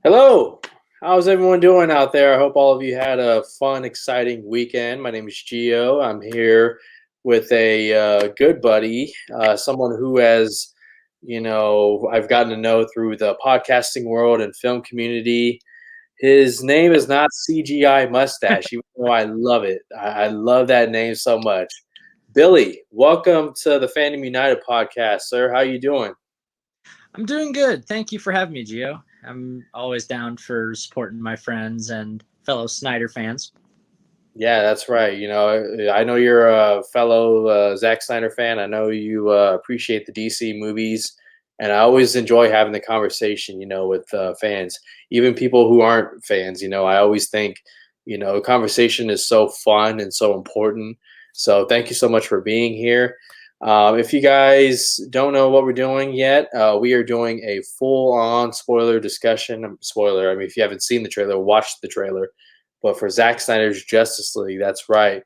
Hello. How's everyone doing out there? I hope all of you had a fun, exciting weekend. My name is Gio. I'm here with a good buddy, someone who has, I've gotten to know through the podcasting world and film community. His name is not CGI Mustache, even though I love it. I love that name so much. Billy, welcome to the Fandom United podcast, sir. How you doing? I'm doing good. Thank you for having me, Gio. I'm always down for supporting my friends and fellow Snyder fans. Yeah, that's right. I know you're a fellow Zack Snyder fan. I know you appreciate the DC movies, and I always enjoy having the conversation, with fans, even people who aren't fans. I always think, conversation is so fun and so important. So thank you so much for being here. If you guys don't know what we're doing yet, we are doing a full-on spoiler discussion. Spoiler, I mean, if you haven't seen the trailer, watch the trailer. But for Zack Snyder's Justice League, that's right.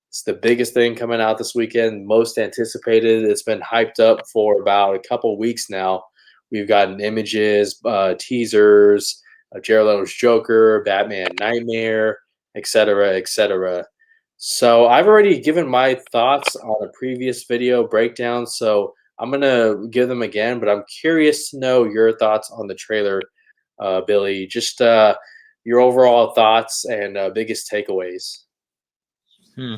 It's the biggest thing coming out this weekend, most anticipated. It's been hyped up for about a couple weeks now. We've gotten images, teasers of Jared Leto's Joker, Batman Nightmare, etc., etc. So I've already given my thoughts on a previous video breakdown, so I'm gonna give them again. But I'm curious to know your thoughts on the trailer, Billy. Just your overall thoughts and biggest takeaways. Hmm.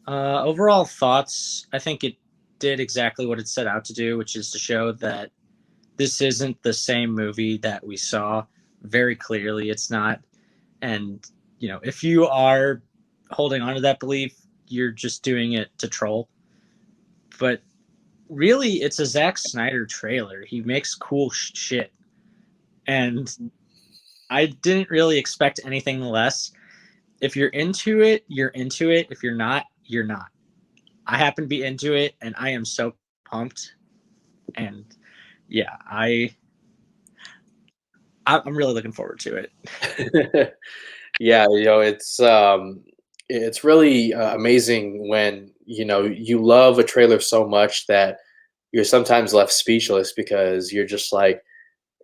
Overall thoughts, I think it did exactly what it set out to do, which is to show that this isn't the same movie that we saw. Very clearly, it's not. And, if you are holding on to that belief, you're just doing it to troll. But really, it's a Zack Snyder trailer. He makes cool shit. And I didn't really expect anything less. If you're into it, you're into it. If you're not, you're not. I happen to be into it, and I am so pumped. And yeah, I'm really looking forward to it. Yeah, it's really amazing when you love a trailer so much that you're sometimes left speechless because you're just like,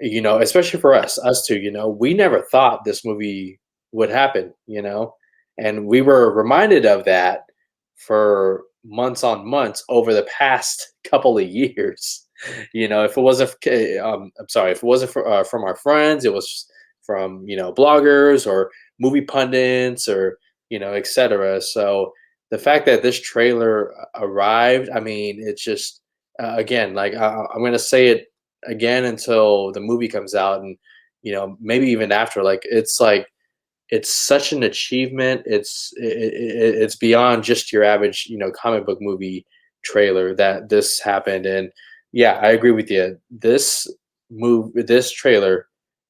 especially for us two, we never thought this movie would happen, and we were reminded of that for months on months over the past couple of years. If it wasn't, I'm sorry, if it wasn't from our friends, it was from bloggers or movie pundits or etc. So the fact that this trailer arrived, I mean, it's just again, like I'm gonna say it again until the movie comes out, and maybe even after. Like it's such an achievement. It's beyond just your average comic book movie trailer that this happened. And yeah, I agree with you. This trailer,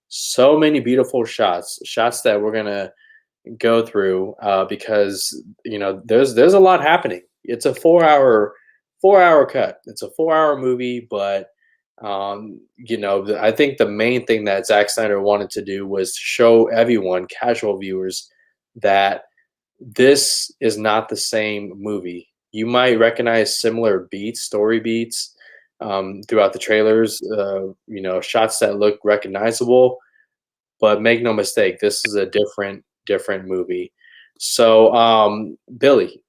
so many beautiful shots that we're gonna go through because there's a lot happening. It's a 4 hour cut. It's a 4 hour movie, but I think the main thing that Zack Snyder wanted to do was to show everyone, casual viewers, that this is not the same movie. You might recognize similar beats, story beats, throughout the trailers. Shots that look recognizable, but make no mistake, this is a different movie. So, Billy,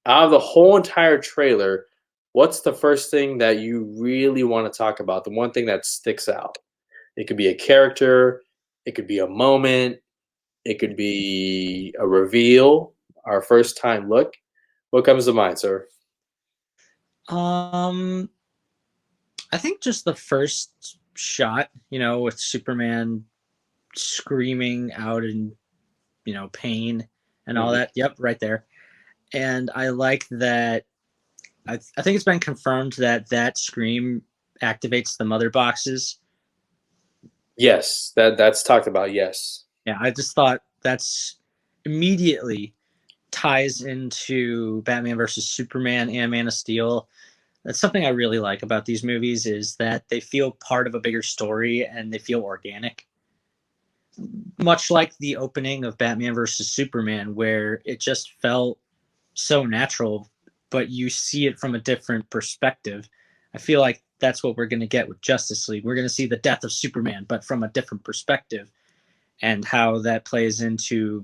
out of the whole entire trailer, what's the first thing that you really want to talk about? The one thing that sticks out. It could be a character, it could be a moment, it could be a reveal, our first time look. What comes to mind, sir? um, I think just the first shot, with Superman screaming out in, pain and all Mhm. that. Yep, right there. And I like that. I think it's been confirmed that that scream activates the mother boxes. Yes, that's talked about. Yes. Yeah, I just thought that's immediately ties into Batman versus Superman and Man of Steel. That's something I really like about these movies is that they feel part of a bigger story and they feel organic. Much like the opening of Batman versus Superman, where it just felt so natural, but you see it from a different perspective. I feel like that's what we're going to get with Justice League. We're going to see the death of Superman, but from a different perspective. and how that plays into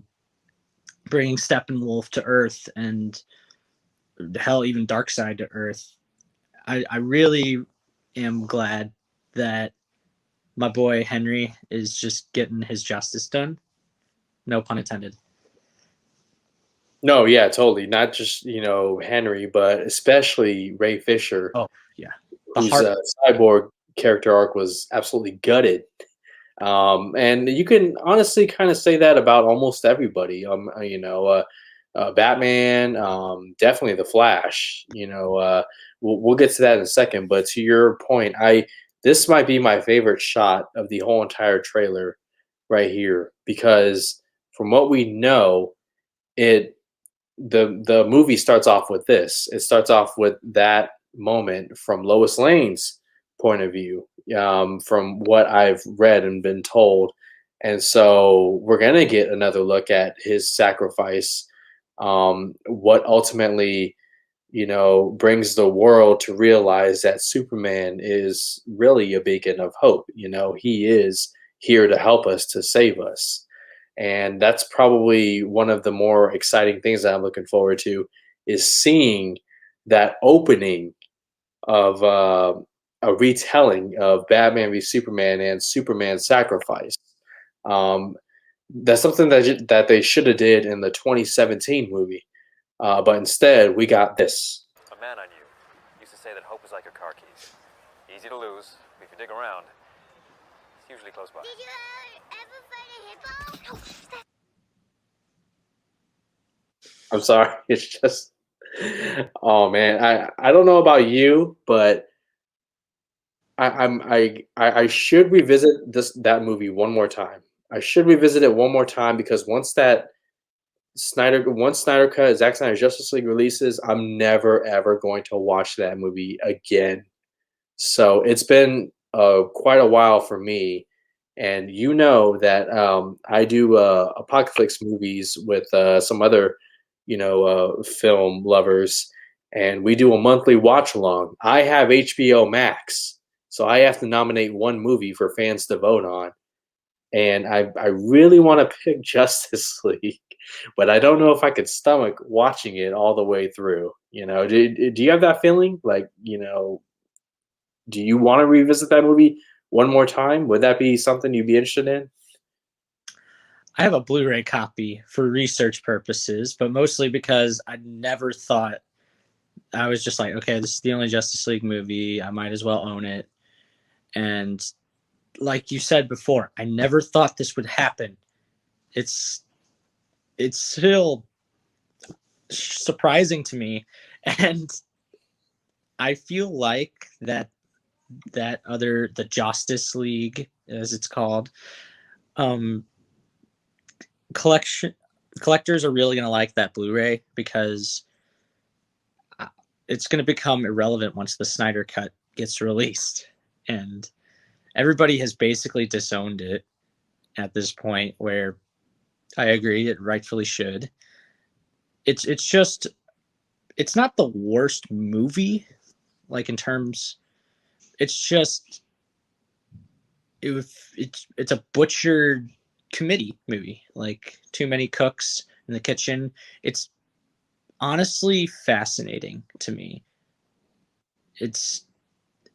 bringing Steppenwolf to Earth, and hell, even Darkseid to Earth. I really am glad that my boy Henry is just getting his justice done. No pun intended. No, yeah, totally. Not just, Henry, but especially Ray Fisher, Oh yeah, the whose heart. cyborg character arc was absolutely gutted. And you can honestly kind of say that about almost everybody. Batman, definitely the Flash. We'll get to that in a second. But to your point, I this might be my favorite shot of the whole entire trailer right here because from what we know, it the movie starts off with this. It starts off with that moment from Lois Lane's point of view, from what I've read and been told. And so we're gonna get another look at his sacrifice, what ultimately, brings the world to realize that Superman is really a beacon of hope. He is here to help us, to save us. And that's probably one of the more exciting things that I'm looking forward to is seeing that opening of a retelling of Batman v Superman and Superman's sacrifice. Um, that's something that they should have did in the 2017 movie, but instead we got this. A man I knew used to say that hope is like your car keys. Easy to lose, but if you dig around, it's usually close by. Did you ever fight a hippo? I'm sorry, it's just, oh man, I don't know about you, but I should revisit that movie one more time. I should revisit it one more time because once Snyder Cut, Zack Snyder's Justice League releases, I'm never ever going to watch that movie again. So it's been quite a while for me, and you know that I do apocalypse movies with some other, film lovers, and we do a monthly watch along. I have HBO Max, so I have to nominate one movie for fans to vote on, and I really want to pick Justice League, but I don't know if I could stomach watching it all the way through. Do you have that feeling? Like, do you want to revisit that movie one more time? Would that be something you'd be interested in? I have a Blu-ray copy for research purposes, but mostly because I never thought. I was just like, okay, this is the only Justice League movie. I might as well own it. And like you said before, I never thought this would happen. It's still surprising to me, and I feel like the Justice League, as it's called, um, collectors are really gonna like that Blu-ray because it's gonna become irrelevant once the Snyder Cut gets released, and everybody has basically disowned it at this point. Where I agree, it rightfully should. It's just it's not the worst movie, like in terms. It's just it's a butchered committee movie, like too many cooks in the kitchen. It's honestly fascinating to me. It's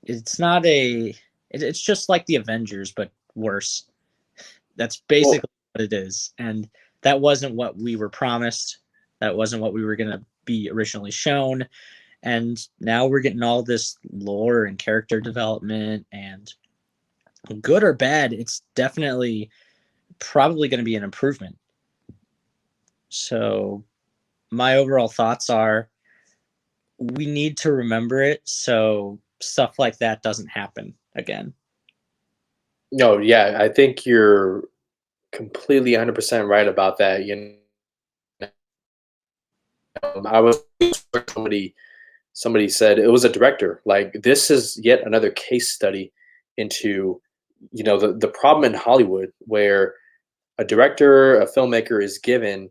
it's not a it's just like the Avengers but worse. That's Well, basically what it is, and that wasn't what we were promised. That wasn't what we were going to be originally shown, and now we're getting all this lore and character development, and good or bad, it's definitely probably going to be an improvement. So my overall thoughts are we need to remember it so stuff like that doesn't happen again. no, yeah, I think you're completely 100% right about that. I was somebody said it was a director. Like this is yet another case study into the problem in Hollywood where a director, a filmmaker is given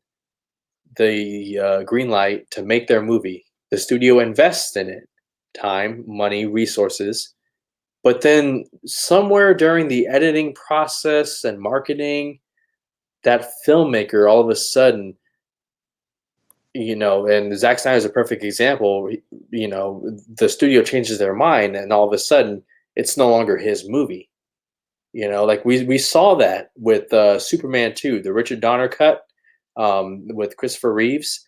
the green light to make their movie. The studio invests in it, time, money, resources, but then somewhere during the editing process and marketing, that filmmaker all of a sudden, and Zack Snyder is a perfect example. The studio changes their mind, and all of a sudden, it's no longer his movie. Like we saw that with Superman 2, the Richard Donner cut, with Christopher Reeves,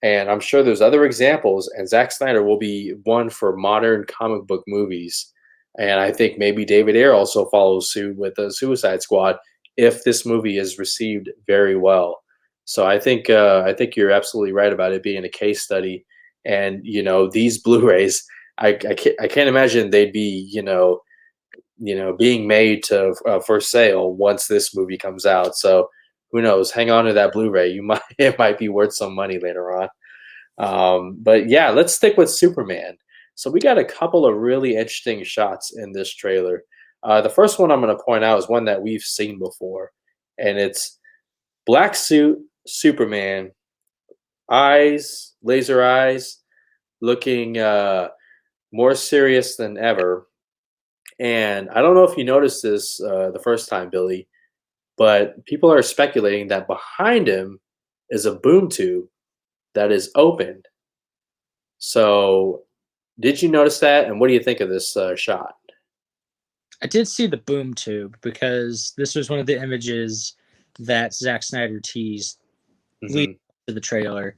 and I'm sure there's other examples. And Zack Snyder will be one for modern comic book movies, and I think maybe David Ayer also follows suit with the Suicide Squad if this movie is received very well. So I think you're absolutely right about it being a case study, and these Blu-rays, I can't imagine they'd be being made to for sale once this movie comes out. So who knows? Hang on to that Blu-ray. You might it might be worth some money later on. But yeah, let's stick with Superman. So we got a couple of really interesting shots in this trailer. The first one I'm going to point out is one that we've seen before, and it's black suit Superman, eyes, laser eyes, looking more serious than ever. And I don't know if you noticed this the first time, Billy, but people are speculating that behind him is a boom tube that is opened. So, did you notice that? And what do you think of this shot? I did see the boom tube because this was one of the images that Zack Snyder teased Hmm. leading to the trailer.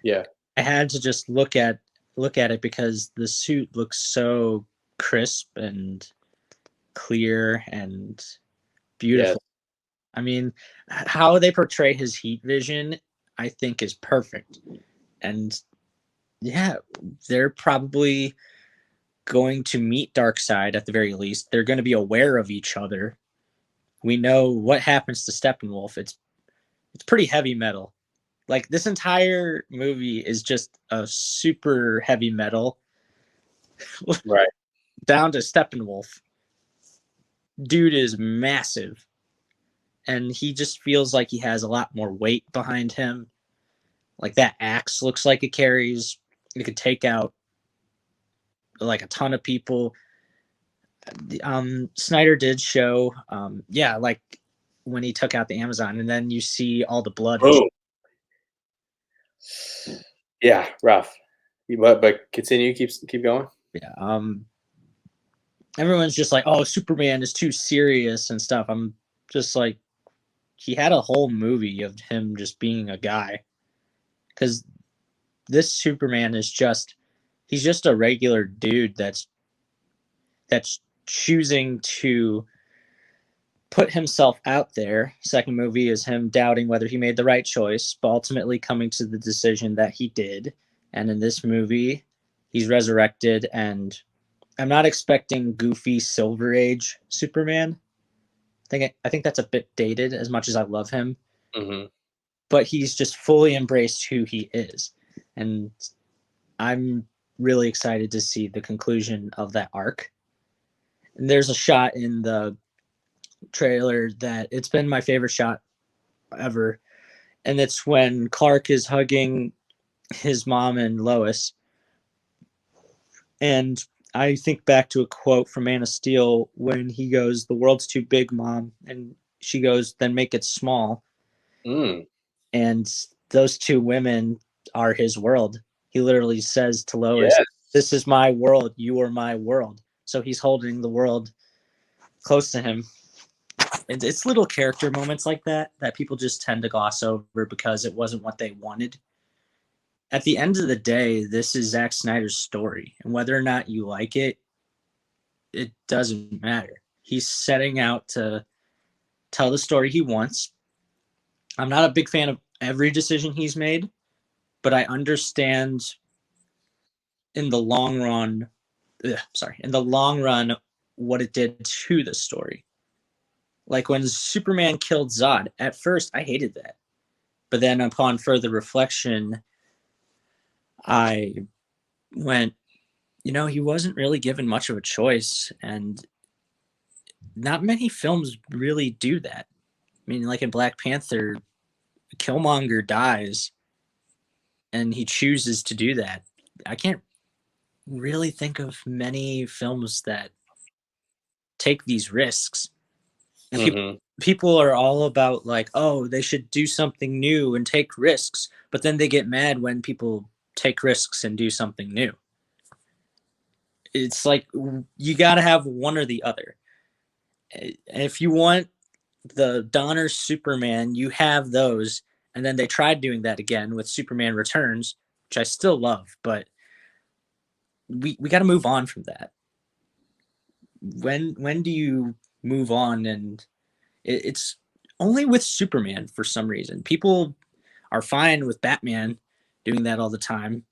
Yeah. I had to just look at it because the suit looks so crisp and clear and Yes. beautiful. I mean, how they portray his heat vision, I think, is perfect. And yeah, they're probably going to meet Darkseid at the very least. They're going to be aware of each other. We know what happens to Steppenwolf. It's pretty heavy metal. Like this entire movie is just a super heavy metal Right. down to Steppenwolf. Dude is massive, and he just feels like he has a lot more weight behind him. Like that axe looks like it carries. It could take out like a ton of people. Snyder did show, yeah, like when he took out the Amazon, and then you see all the blood. Boom. Yeah, rough. But continue. Keep going. Yeah. Everyone's just like, oh, Superman is too serious and stuff. I'm just like, he had a whole movie of him just being a guy, because this Superman is he's just a regular dude that's choosing to put himself out there. Second movie is him doubting whether he made the right choice, but ultimately coming to the decision that he did. And in this movie, he's resurrected, and I'm not expecting goofy Silver Age Superman. I think that's a bit dated as much as I love him, Hmm. but he's just fully embraced who he is. And I'm really excited to see the conclusion of that arc. And there's a shot in the trailer that it's been my favorite shot ever. And it's when Clark is hugging his mom and Lois. And I think back to a quote from Man of Steel when he goes, "The world's too big, Mom." And she goes, "Then make it small." Mm. And those two women are his world. He literally says to Lois, Yes. "This is my world. You are my world." So he's holding the world close to him. It's little character moments like that people just tend to gloss over because it wasn't what they wanted. At the end of the day, this is Zack Snyder's story, and whether or not you like it, it doesn't matter. He's setting out to tell the story he wants. I'm not a big fan of every decision he's made, but I understand in the long run, what it did to the story. Like when Superman killed Zod, at first I hated that. But then upon further reflection, I went, he wasn't really given much of a choice. And not many films really do that. I mean, like in Black Panther, Killmonger dies and he chooses to do that. I can't really think of many films that take these risks. And Mhm. people are all about like, oh, they should do something new and take risks, but then they get mad when people take risks and do something new. It's like you got to have one or the other. If you want the Donner Superman, you have those, and then they tried doing that again with Superman Returns, which I still love, but we got to move on from that. When do you move on? And it's only with Superman for some reason. People are fine with Batman doing that all the time,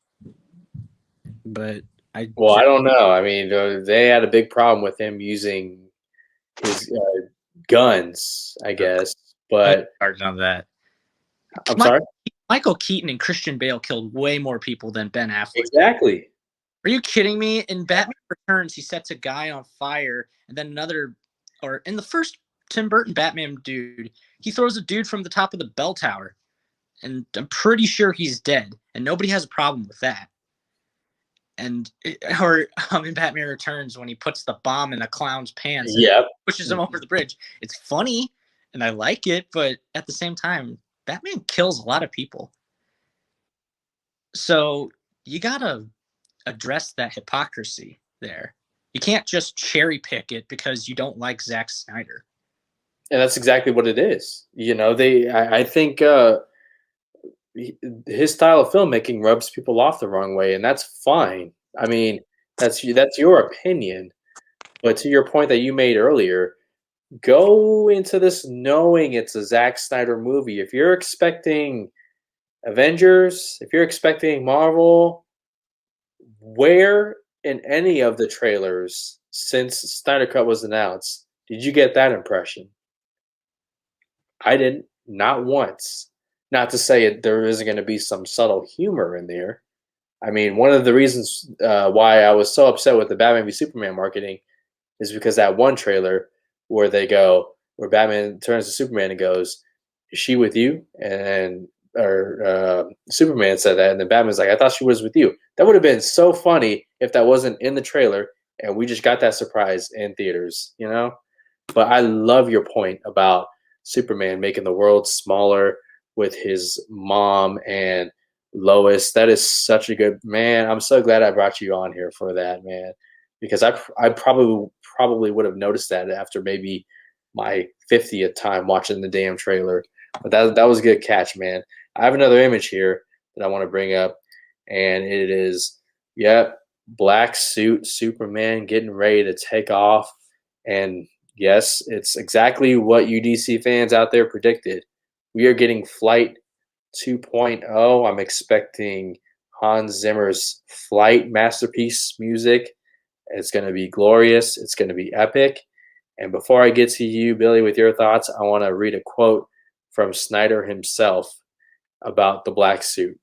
but I Well, just I don't know. I mean, they had a big problem with him using his guns, I guess. don't But start on that. I'm Mi- sorry. Michael Keaton and Christian Bale killed way more people than Ben Affleck. Exactly. Are you kidding me? In Batman Returns, he sets a guy on fire, and then another, or in the first Tim Burton Batman dude, he throws a dude from the top of the bell tower, and I'm pretty sure he's dead, and nobody has a problem with that. And or in Batman Returns, when he puts the bomb in a clown's pants and Yep. pushes him over the bridge, it's funny, and I like it, but at the same time, Batman kills a lot of people. So you gotta address that hypocrisy there. You can't just cherry pick it because you don't like Zack Snyder. And that's exactly what it is. You know, I think his style of filmmaking rubs people off the wrong way, and that's fine. I mean, that's your opinion. But to your point that you made earlier, go into this knowing it's a Zack Snyder movie. If you're expecting Avengers, if you're expecting Marvel, where in any of the trailers since Snyder Cut was announced did you get that impression? I didn't, not once. Not to say there isn't going to be some subtle humor in there. I mean, one of the reasons why I was so upset with the Batman v Superman marketing is because that one trailer where where Batman turns to Superman and goes, "Is she with you?" And or Superman said that, and then Batman's like, "I thought she was with you." That would have been so funny if that wasn't in the trailer, and we just got that surprise in theaters, you know. But I love your point about Superman making the world smaller with his mom and Lois. That is such a good man. I'm so glad I brought you on here for that, man, because I probably would have noticed that after maybe my 50th time watching the damn trailer. But that was a good catch, man. I have another image here that I want to bring up, and it is, yep, black suit Superman getting ready to take off. And yes, it's exactly what you DC fans out there predicted. We are getting Flight 2.0. I'm expecting Hans Zimmer's Flight masterpiece music. It's going to be glorious. It's going to be epic. And before I get to you, Billy, with your thoughts, I want to read a quote from Snyder himself about the black suit.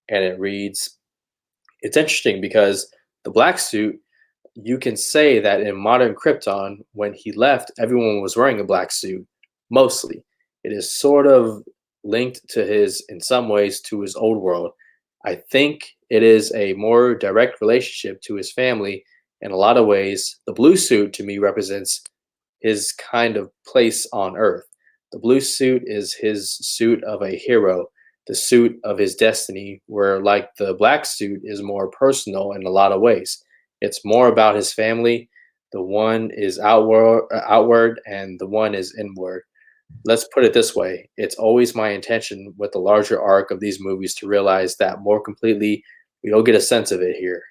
And it reads, it's interesting because the black suit, you can say that in modern Krypton, when he left, everyone was wearing a black suit, mostly. It is sort of linked to in some ways, to his old world. I think it is a more direct relationship to his family. In a lot of ways, the blue suit to me represents his kind of place on Earth. The blue suit is his suit of a hero, the suit of his destiny, where, like, the black suit is more personal in a lot of ways. It's more about his family. The one is outward, and the one is inward. Let's put it this way. It's always my intention with the larger arc of these movies to realize that more completely. We'll get a sense of it here.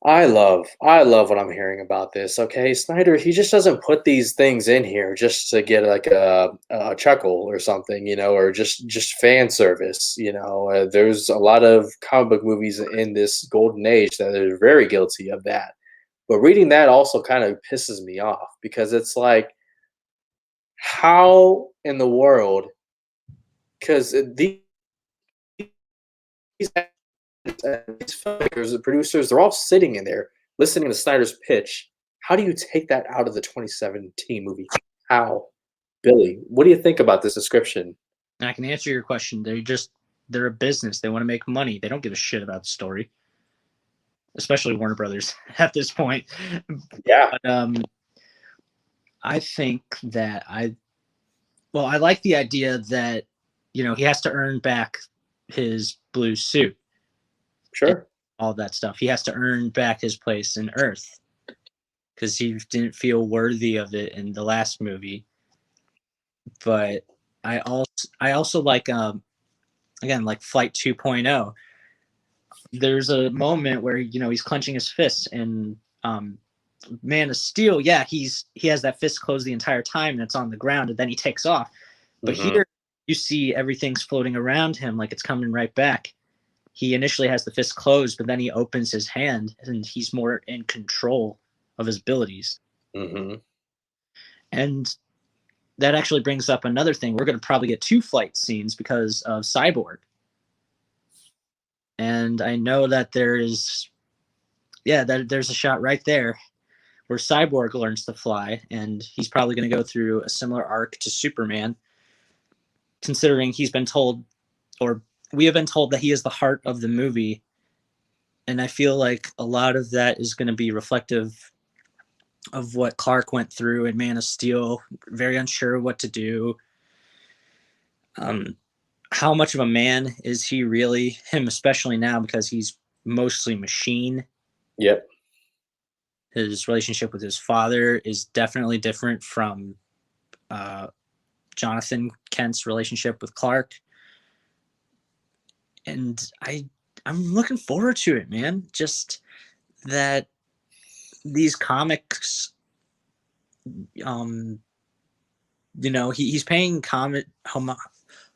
I love what I'm hearing about this. Okay, Snyder, he just doesn't put these things in here just to get like a chuckle or something, you know, or just fan service. You know, there's a lot of comic book movies in this golden age that are very guilty of that. But reading that also kind of pisses me off because it's like, how in the world? Because these filmmakers, the producers, they're all sitting in there listening to Snyder's pitch. How do you take that out of the 2017 movie? How? Billy, what do you think about this description? And I can answer your question. They're a business. They want to make money. They don't give a shit about the story, especially Warner Brothers at this point. Yeah. But I think that I like the idea that, he has to earn back his blue suit and Sure. all that stuff. He has to earn back his place in Earth because he didn't feel worthy of it in the last movie. But I also like, again, like Flight 2.0. There's a moment where, he's clenching his fists, and Man of Steel, yeah, he has that fist closed the entire time and it's on the ground, and then he takes off. But Mhm. here you see everything's floating around him like it's coming right back. He initially has the fist closed, but then he opens his hand and he's more in control of his abilities. Mhm. And that actually brings up another thing. We're going to probably get 2 flight scenes because of Cyborg. And I know that there's a shot right there where Cyborg learns to fly, and he's probably going to go through a similar arc to Superman, considering he's been told, or we have been told, that he is the heart of the movie. And I feel like a lot of that is going to be reflective of what Clark went through in Man of Steel, very unsure what to do. How much of a man is he really? Him, especially now, because he's mostly machine. Yep. His relationship with his father is definitely different from Jonathan Kent's relationship with Clark. And I'm looking forward to it, man. Just that these comics, he's paying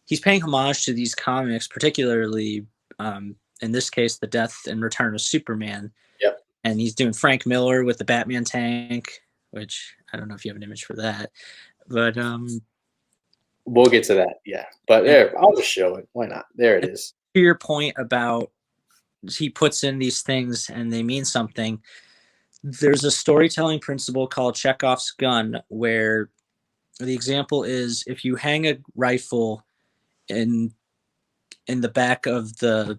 he's paying homage to these comics, particularly in this case, the death and return of Superman. Yep. And he's doing Frank Miller with the Batman tank, which I don't know if you have an image for that, but We'll get to that. Yeah. But there, I'll just show it. Why not? There it is. to your point about he puts in these things and they mean something. There's a storytelling principle called Chekhov's gun, where the example is if you hang a rifle in the back of the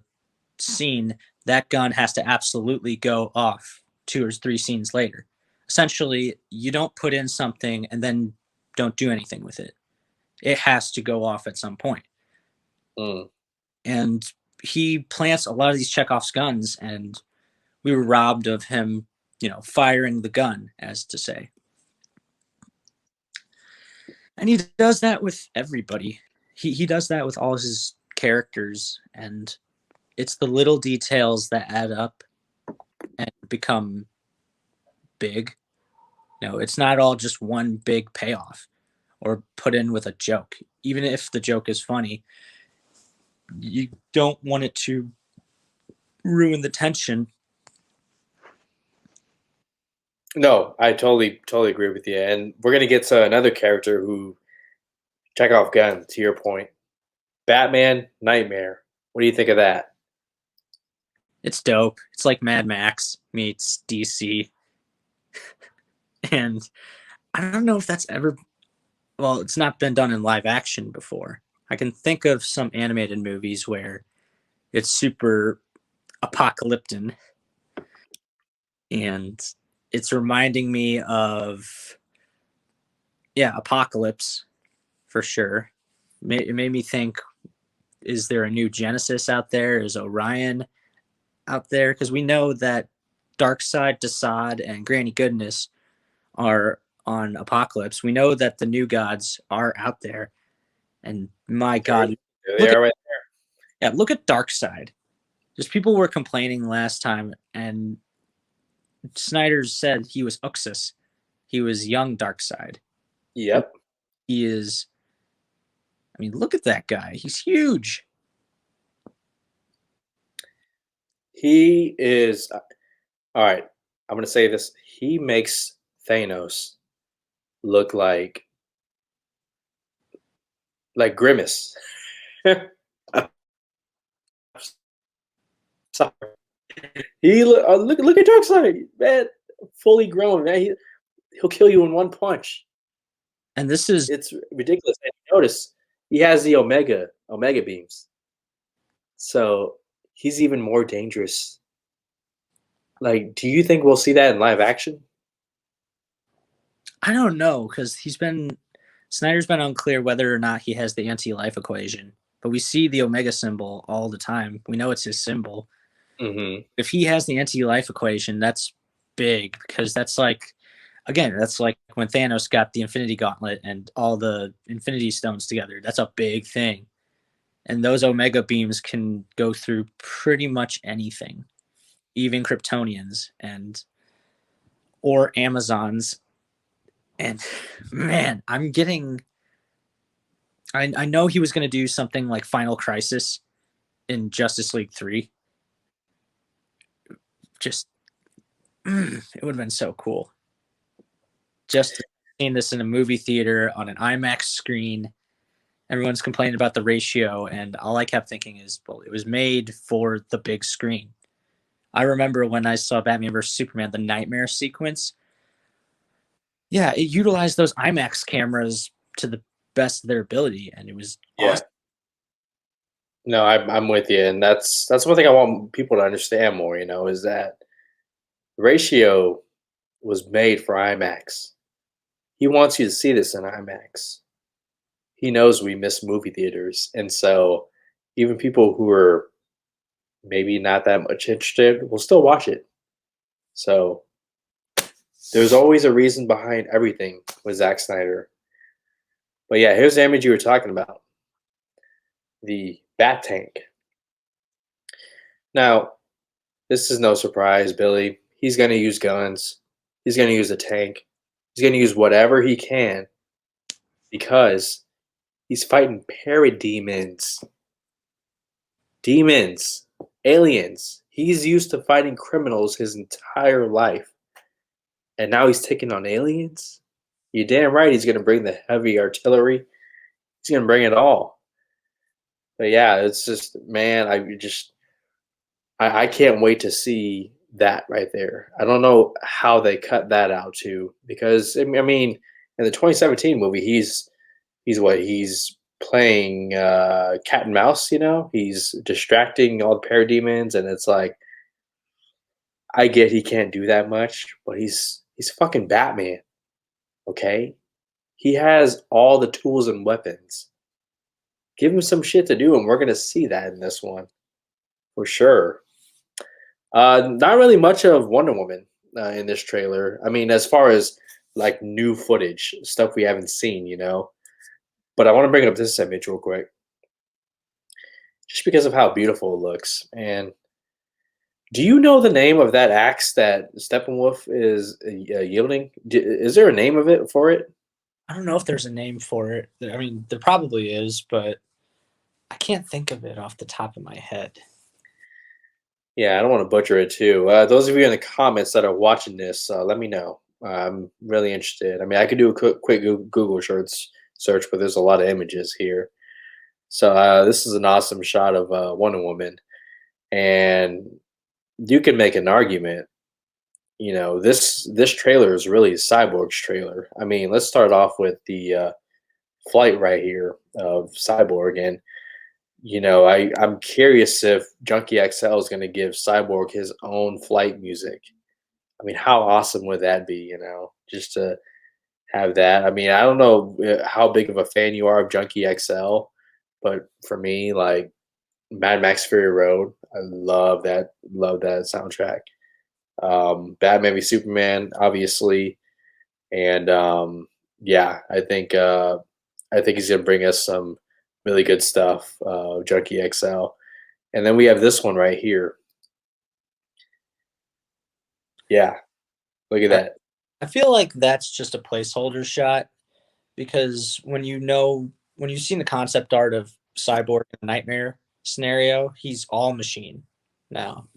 scene, that gun has to absolutely go off 2 or 3 scenes later. Essentially, you don't put in something and then don't do anything with it. It has to go off at some point. Mm. And he plants a lot of these Chekhov's guns, and we were robbed of him, firing the gun, as to say. And he does that with everybody. He does that with all his characters, and it's the little details that add up and become big. It's not all just one big payoff or put in with a joke. Even if the joke is funny, you don't want it to ruin the tension. No, I totally agree with you. And we're gonna get to another character who Chekhov gun, to your point. Batman Nightmare. What do you think of that? It's dope. It's like Mad Max meets DC. And I don't know if that's ever, well, it's not been done in live action before. I can think of some animated movies where it's super apocalyptic, and it's reminding me of, yeah, Apocalypse for sure. It made me think, is there a new Genesis out there? Is Orion out there? Because we know that Darkseid, Desaad, and Granny Goodness are on Apocalypse. We know that the new gods are out there. And my God, There they are right look at Darkseid. Just people were complaining last time, and Snyder said he was Uxas. He was young Darkseid. Yep. He is. I mean, look at that guy. He's huge. He is. All right. I'm going to say this. He makes Thanos look like Grimace. Sorry. Look at Darkseid, man. Fully grown, man. He'll kill you in one punch. And this is, It's ridiculous. And notice he has the Omega beams, so he's even more dangerous. Like, do you think we'll see that in live action? I don't know because Snyder's been unclear whether or not he has the anti-life equation, but we see the Omega symbol all the time. We know it's his symbol. Hmm. If he has the anti-life equation, that's big because that's like when Thanos got the Infinity Gauntlet and all the Infinity Stones together. That's a big thing. And those Omega beams can go through pretty much anything, even Kryptonians and or Amazons. And man, I know he was going to do something like Final Crisis in Justice League 3. Just, it would have been so cool. Just seeing this in a movie theater on an IMAX screen. Everyone's complaining about the ratio, and all I kept thinking is, well, it was made for the big screen. I remember when I saw Batman vs Superman, the nightmare sequence. Yeah, it utilized those IMAX cameras to the best of their ability, and it was Yeah. awesome. No, I'm with you, and that's one thing I want people to understand more. Is that Ratio was made for IMAX. He wants you to see this in IMAX. He knows we miss movie theaters, and so even people who are maybe not that much interested will still watch it. So there's always a reason behind everything with Zack Snyder. But yeah, here's the image you were talking about, the Bat Tank. Now, this is no surprise, Billy. He's going to use guns. He's going to use a tank. He's going to use whatever he can because he's fighting parademons, demons, aliens. He's used to fighting criminals his entire life. And now he's taking on aliens? You're damn right he's going to bring the heavy artillery. He's going to bring it all. But yeah, it's just, man, I can't wait to see that right there. I don't know how they cut that out too, because I mean, in the 2017 movie, he's playing cat and mouse. He's distracting all the parademons, and it's like I get he can't do that much, but he's fucking Batman. Okay, he has all the tools and weapons. Give him some shit to do, and we're gonna see that in this one for sure. Not really much of Wonder Woman in this trailer. I mean, as far as like new footage, stuff we haven't seen. But I want to bring up this image real quick, just because of how beautiful it looks. And do you know the name of that axe that Steppenwolf is yielding? Is there a name of it for it? I don't know if there's a name for it. I mean, there probably is, but I can't think of it off the top of my head. Yeah, I don't want to butcher it too. Those of you in the comments that are watching this, let me know. I'm really interested. I mean, I could do a quick Google search, but there's a lot of images here. So this is an awesome shot of Wonder Woman, and you can make an argument. This trailer is really Cyborg's trailer. I mean, let's start off with the flight right here of Cyborg, and I'm curious if Junkie XL is going to give Cyborg his own flight music. I mean, how awesome would that be? Just to have that. I mean, I don't know how big of a fan you are of Junkie XL, but for me, like Mad Max Fury Road, I love that. Love that soundtrack. Batman v Superman, obviously, and yeah, I think he's gonna bring us some really good stuff. Junkie XL, and then we have this one right here. Yeah, look at I, that. I feel like that's just a placeholder shot because when you've seen the concept art of Cyborg in the Nightmare scenario, he's all machine now.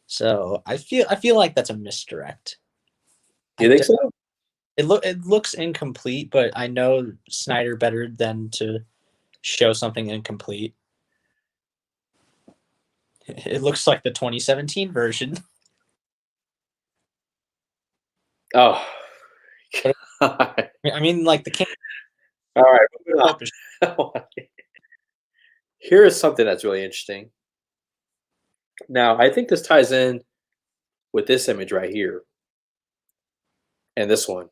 So I feel like that's a misdirect. You I think so? it looks incomplete, but I know Snyder better than to show something incomplete. It looks like the 2017 version. Oh, But God. I mean, like the camera All right, moving focus. on. Here is something that's really interesting. Now, I think this ties in with this image right here and this one.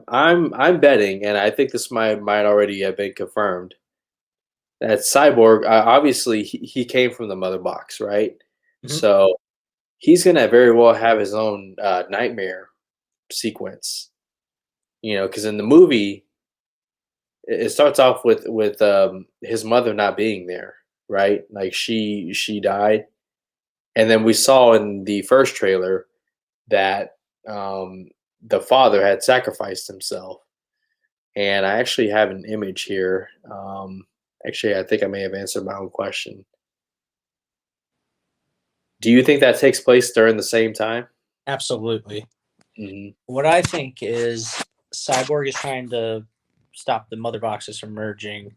I'm betting, and I think this might already have been confirmed, that Cyborg, obviously he came from the mother box, right? Mhm. So he's gonna very well have his own nightmare sequence, because in the movie it starts off with his mother not being there, right? Like she died, and then we saw in the first trailer that the father had sacrificed himself. And I actually have an image here. Actually, I think I may have answered my own question. Do you think that takes place during the same time? Absolutely. Hmm. What I think is Cyborg is trying to stop the mother boxes from merging,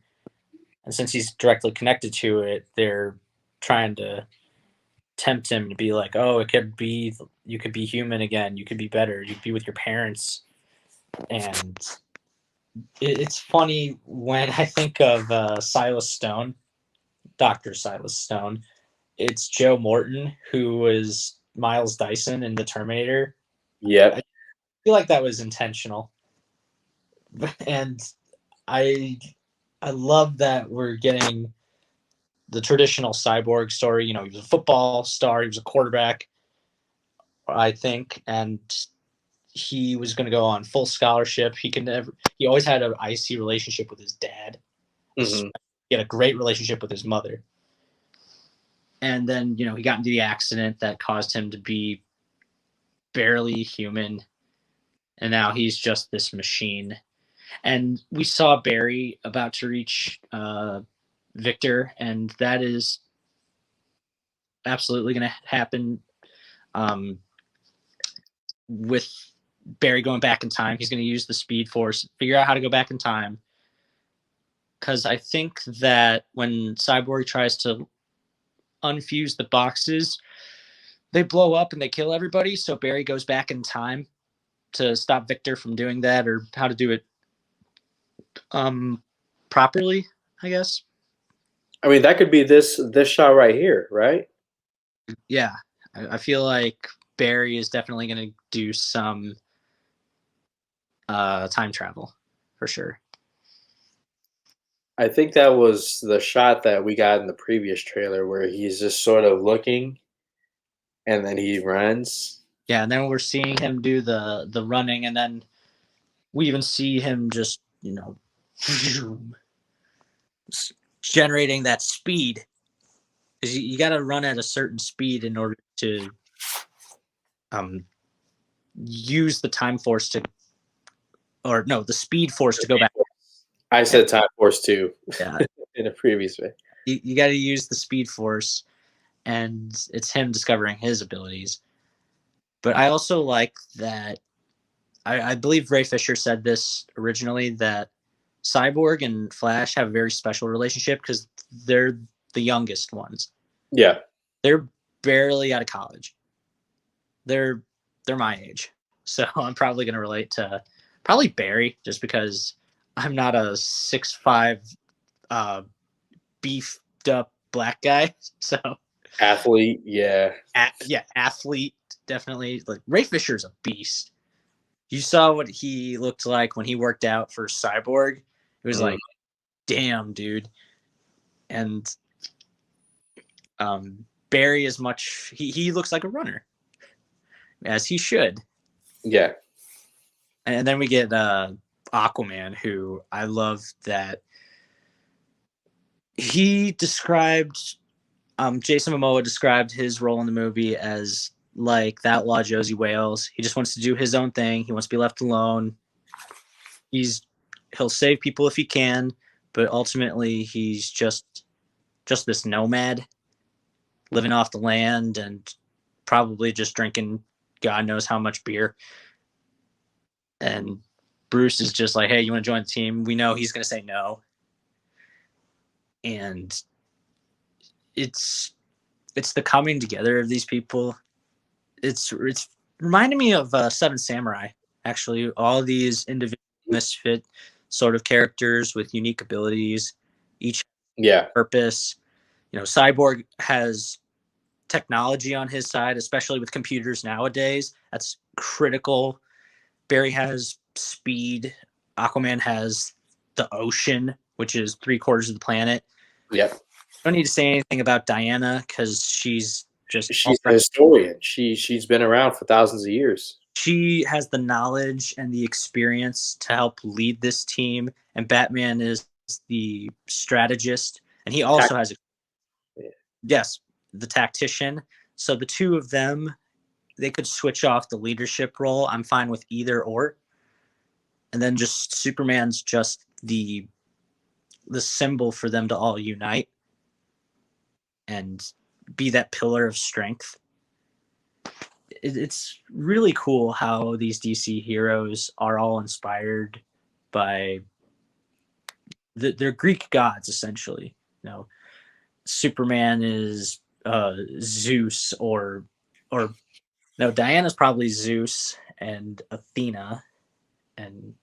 and since he's directly connected to it, they're trying to tempt him to be like, "Oh, it could be you could be human again. You could be better. You could be with your parents." And it's funny when I think of Silas Stone, Doctor Silas Stone. It's Joe Morton who was Miles Dyson in the Terminator. I Yep. feel like that was intentional, and I I love that we're getting the traditional cyborg story. He was a football star, he was a quarterback, I think, and he was going to go on full scholarship. He always had an icy relationship with his dad. Hmm. He had a great relationship with his mother. And then, he got into the accident that caused him to be barely human. And now he's just this machine. And we saw Barry about to reach Victor, and that is absolutely going to happen. Um, with Barry going back in time, he's going to use the Speed Force, figure out how to go back in time. Because I think that when Cyborg tries to unfuse the boxes, they blow up and they kill everybody. So Barry goes back in time to stop Victor from doing that, or how to do it properly, I guess. I mean, that could be this shot right here, right? Yeah, I feel like Barry is definitely going to do some time travel for sure. I think that was the shot that we got in the previous trailer where he's just sort of looking and then he runs. Yeah, and then we're seeing him do the running, and then we even see him just generating that speed, because you got to run at a certain speed in order to um, use the time force to, or no, the speed force to go back. I said Time Force 2 Yeah, in a previous way. you got to use the speed force, and it's him discovering his abilities. But I also like that. I believe Ray Fisher said this originally, that Cyborg and Flash have a very special relationship because they're the youngest ones. Yeah. They're barely out of college. They're my age, so I'm probably going to relate to probably Barry, just because I'm not a 6'5" uh, beefed up black guy. So Athlete, yeah. yeah, athlete definitely. Like Ray Fisher's a beast. You saw what he looked like when he worked out for Cyborg. It was Mm. like, damn, dude. And Barry is much. He looks like a runner, as he should. Yeah. And then we get Aquaman, who I love that he described. Jason Momoa described his role in the movie as like that outlaw Josie Wales. He just wants to do his own thing. He wants to be left alone. He'll save people if he can, but ultimately he's just this nomad living off the land and probably just drinking God knows how much beer. And Bruce is just like, hey, you want to join the team? We know he's going to say no. And it's the coming together of these people. It's reminding me of Seven Samurai, actually. All these individual misfit sort of characters with unique abilities, each Yeah. purpose. Cyborg has technology on his side, especially with computers nowadays. That's critical. Barry has speed. Aquaman has the ocean, which is 3/4 of the planet. Yep. I don't need to say anything about Diana because she's just She's a historian. She's been around for thousands of years. she has the knowledge and the experience to help lead this team, and Batman is the strategist, and he also has yes, the tactician. So the two of them, they could switch off the leadership role. I'm fine with either or. And then just Superman's just the symbol for them to all unite and be that pillar of strength. It's really cool how these DC heroes are all inspired by they're Greek gods, essentially. You know, Superman is Zeus, or no, Diana's probably Zeus and Athena, and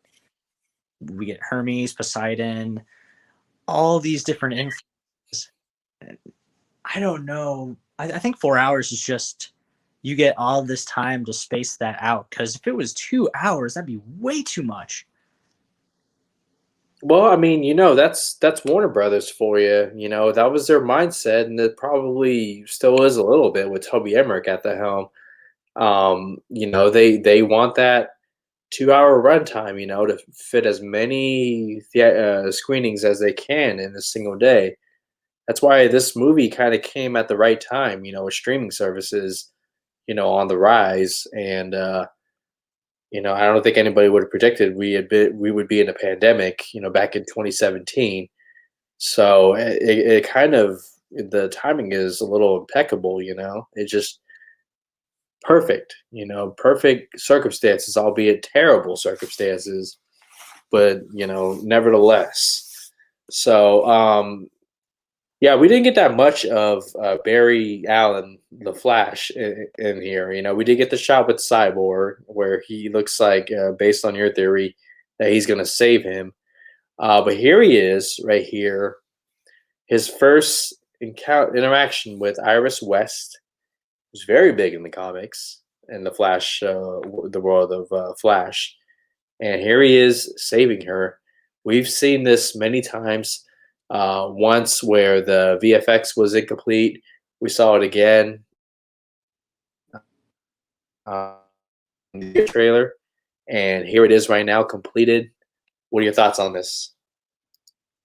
we get Hermes, Poseidon, all these different influences. I don't know. I think 4 hours is just you get all this time to space that out. Because if it was 2 hours, that'd be way too much. Well, I mean, that's Warner Brothers for you. That was their mindset, and it probably still is a little bit with Toby Emmerich at the helm. They want that 2 hour runtime, to fit as many screenings as they can in a single day. That's why this movie kind of came at the right time, with streaming services, on the rise. And, I don't think anybody would have predicted we would be in a pandemic, back in 2017. So it kind of, the timing is a little impeccable, it just perfect, perfect circumstances, albeit terrible circumstances, but, nevertheless. So, yeah, we didn't get that much of Barry Allen, the Flash, in here. We did get the shot with Cyborg, where he looks like, based on your theory, that he's going to save him. But here he is, right here. His first interaction with Iris West was very big in the comics, in the Flash, the world of Flash. And here he is saving her. We've seen this many times. Once where the VFX was incomplete, we saw it again in the trailer, and here it is right now, completed. What are your thoughts on this?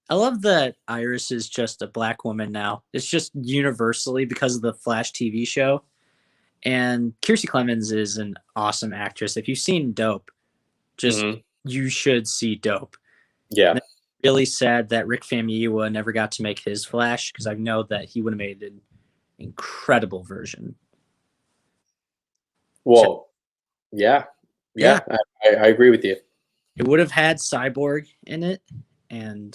I love that Iris is just a black woman now. It's just universally because of the Flash TV show. And Kiersey Clemons is an awesome actress. If you've seen Dope, you should see Dope. Yeah. Really sad that Rick Famuyiwa never got to make his Flash, because I know that he would have made an incredible version. Well, yeah. I agree with you. It would have had Cyborg in it, and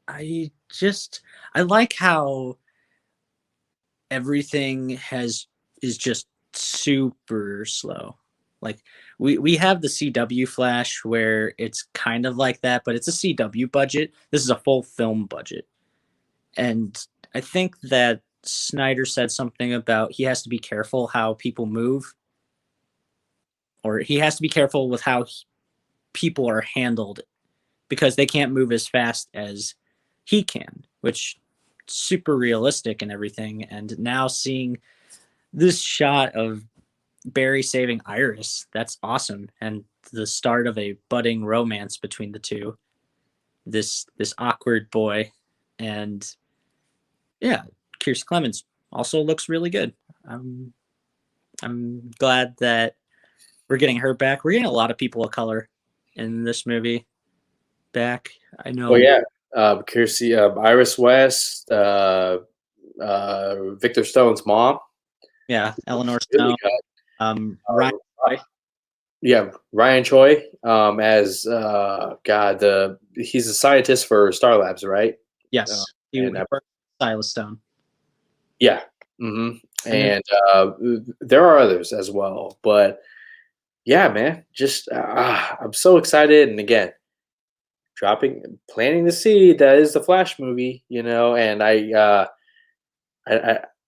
I like how everything is just super slow. Like we have the CW Flash where it's kind of like that, but it's a CW budget. This is a full film budget. And I think that Snyder said something about he has to be careful how people move, or he has to be careful with how people are handled, because they can't move as fast as he can, which is super realistic and everything. And now seeing this shot of Barry saving Iris, that's awesome, and the start of a budding romance between the two. This awkward boy, and yeah, Kiersey Clemons also looks really good. I'm glad that we're getting her back. We're getting a lot of people of color in this movie back. I know. Oh yeah, Kiersey, Iris West, Victor Stone's mom. Yeah, Eleanor Stone. Ryan Choi. Yeah, Ryan Choi, as God, he's a scientist for Star Labs, right? Yes, he worked Silas Stone. Yeah, and there are others as well, but yeah, man, just I'm so excited, and again, planting the seed that is the Flash movie, and I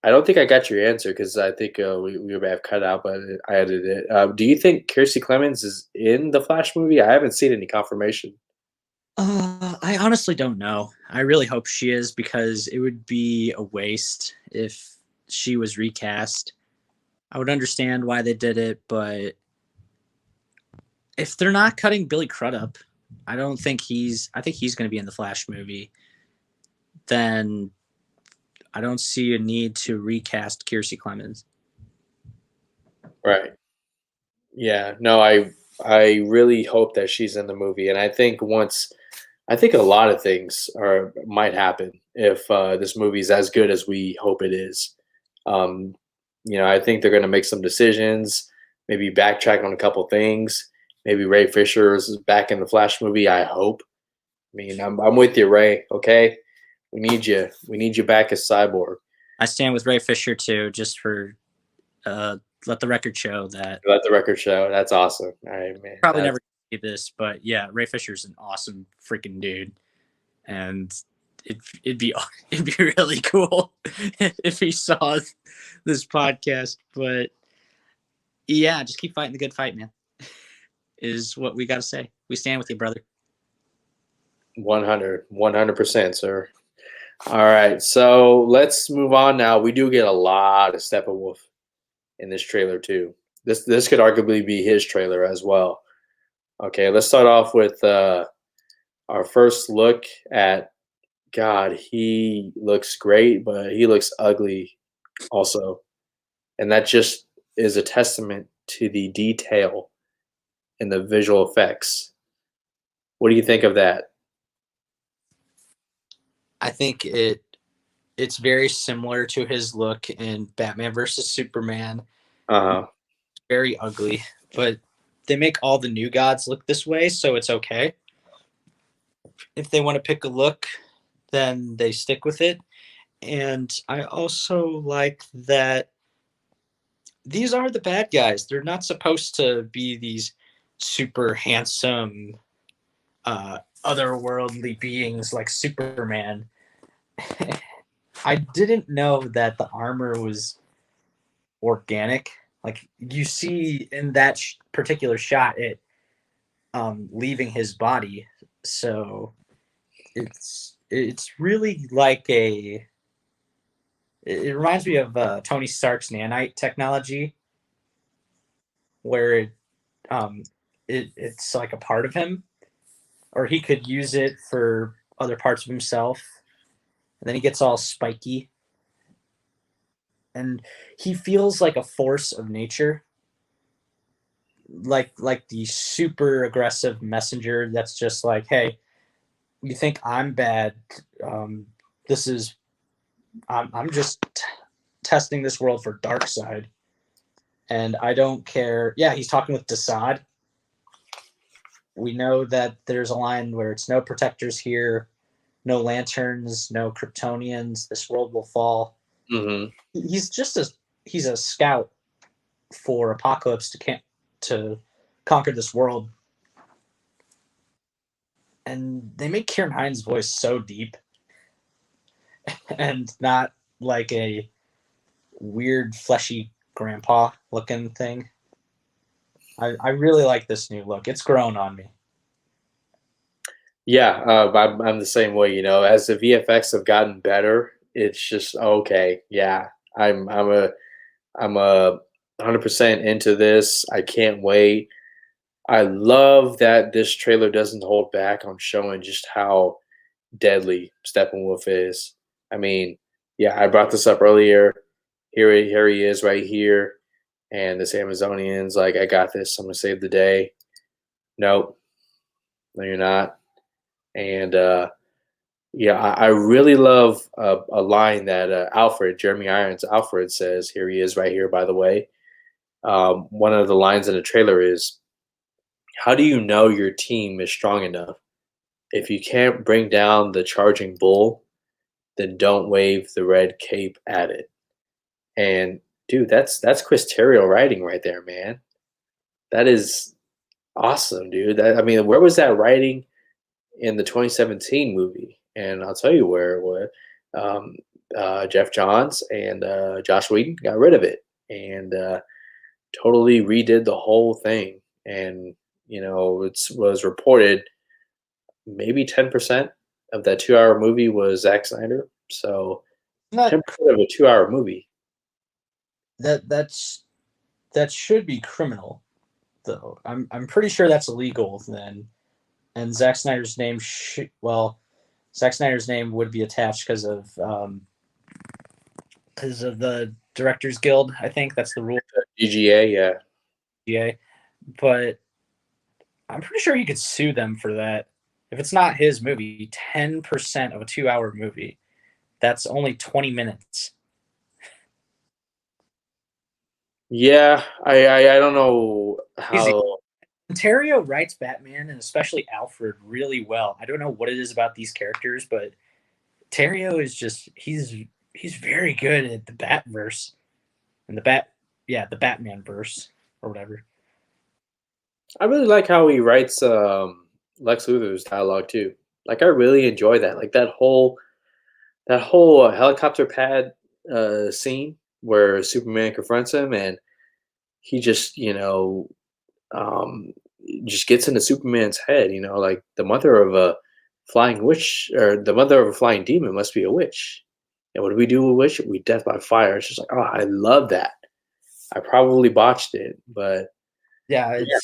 I don't think I got your answer because I think we may have cut out, but I edited it. Do you think Kiersey Clemens is in the Flash movie? I haven't seen any confirmation. I honestly don't know. I really hope she is because it would be a waste if she was recast. I would understand why they did it, but if they're not cutting Billy Crudup, I think he's going to be in the Flash movie. Then I don't see a need to recast Kiersey Clemens. Right. Yeah. No, I really hope that she's in the movie, and I think a lot of things are might happen if this movie's as good as we hope it is. Um, I think they're going to make some decisions, maybe backtrack on a couple things. Maybe Ray Fisher is back in the Flash movie. I hope. I mean, I'm with you, Ray. Okay, we need you. We need you back as Cyborg. I stand with Ray Fisher too, just for let the record show that Let the record show. That's awesome. All right, man. probably never see this, but yeah, Ray Fisher's an awesome freaking dude, and it'd be it'd be really cool if he saw this podcast. But yeah, just keep fighting the good fight, man. Is what we got to say. We stand with you, brother. 100%, sir. All right, so let's move on now. We do get a lot of Steppenwolf in this trailer too. This could arguably be his trailer as well. Okay, let's start off with our first look at God. He looks great, but he looks ugly also, and that just is a testament to the detail in the visual effects. What do you think of that? I think it's very similar to his look in Batman versus Superman. Uh-huh. Very ugly, but they make all the new gods look this way, so it's okay. If they want to pick a look, then they stick with it. And I also like that these are the bad guys. They're not supposed to be these super handsome, otherworldly beings like Superman. I didn't know that the armor was organic. Like you see in that particular shot, it leaving his body. So it's really like it reminds me of Tony Stark's nanite technology, where it's like a part of him, or he could use it for other parts of himself. And then he gets all spiky, and he feels like a force of nature, like the super aggressive messenger that's just like, hey, you think I'm bad? This is I'm just testing this world for dark side, and I don't care. Yeah, he's talking with Desaad. We know that there's a line where it's no protectors here, no lanterns, no Kryptonians. This world will fall. Mm-hmm. He's a scout for Apocalypse to conquer this world. And they make Kieran Hines' voice so deep and not like a weird fleshy grandpa looking thing. I really like this new look. It's grown on me. Yeah, I'm the same way. As the VFX have gotten better, it's just okay. Yeah, I'm a 100% into this. I can't wait. I love that this trailer doesn't hold back on showing just how deadly Steppenwolf is. I mean, yeah, I brought this up earlier. Here he is right here, and this Amazonian's like, I got this. I'm gonna save the day. Nope, no, you're not. And yeah, I really love a line that Jeremy Irons, Alfred says. Here he is right here, by the way. One of the lines in the trailer is, how do you know your team is strong enough? If you can't bring down the charging bull, then don't wave the red cape at it. And dude, that's Chris Terrio writing right there, man. That is awesome, dude. I mean, where was that writing in the 2017 movie? And I'll tell you where it was. Jeff Johns and Josh Whedon got rid of it and totally redid the whole thing. And it was reported maybe 10% of that 2 hour movie was Zack Snyder. So Not 10% of a 2 hour movie. that should be criminal, though. I'm pretty sure that's illegal then. And Zack Snyder's name Zack Snyder's name would be attached because of the Directors Guild. I think that's the rule. DGA, yeah. Yeah, but I'm pretty sure he could sue them for that. If it's not his movie, 10% of a 2 hour movie, that's only 20 minutes. Yeah, I don't know Easy. how. Ontario writes Batman and especially Alfred really well. I don't know what it is about these characters, but Ontario is just he's very good at the Batverse and the Batman verse or whatever. I really like how he writes Lex Luthor's dialogue too. Like I really enjoy that. Like that whole helicopter pad scene where Superman confronts him and he um, just gets into Superman's head. Like the mother of a flying witch or the mother of a flying demon must be a witch. And what do we do with witch? We death by fire. It's just like, oh, I love that. I probably botched it, but Yeah, yeah,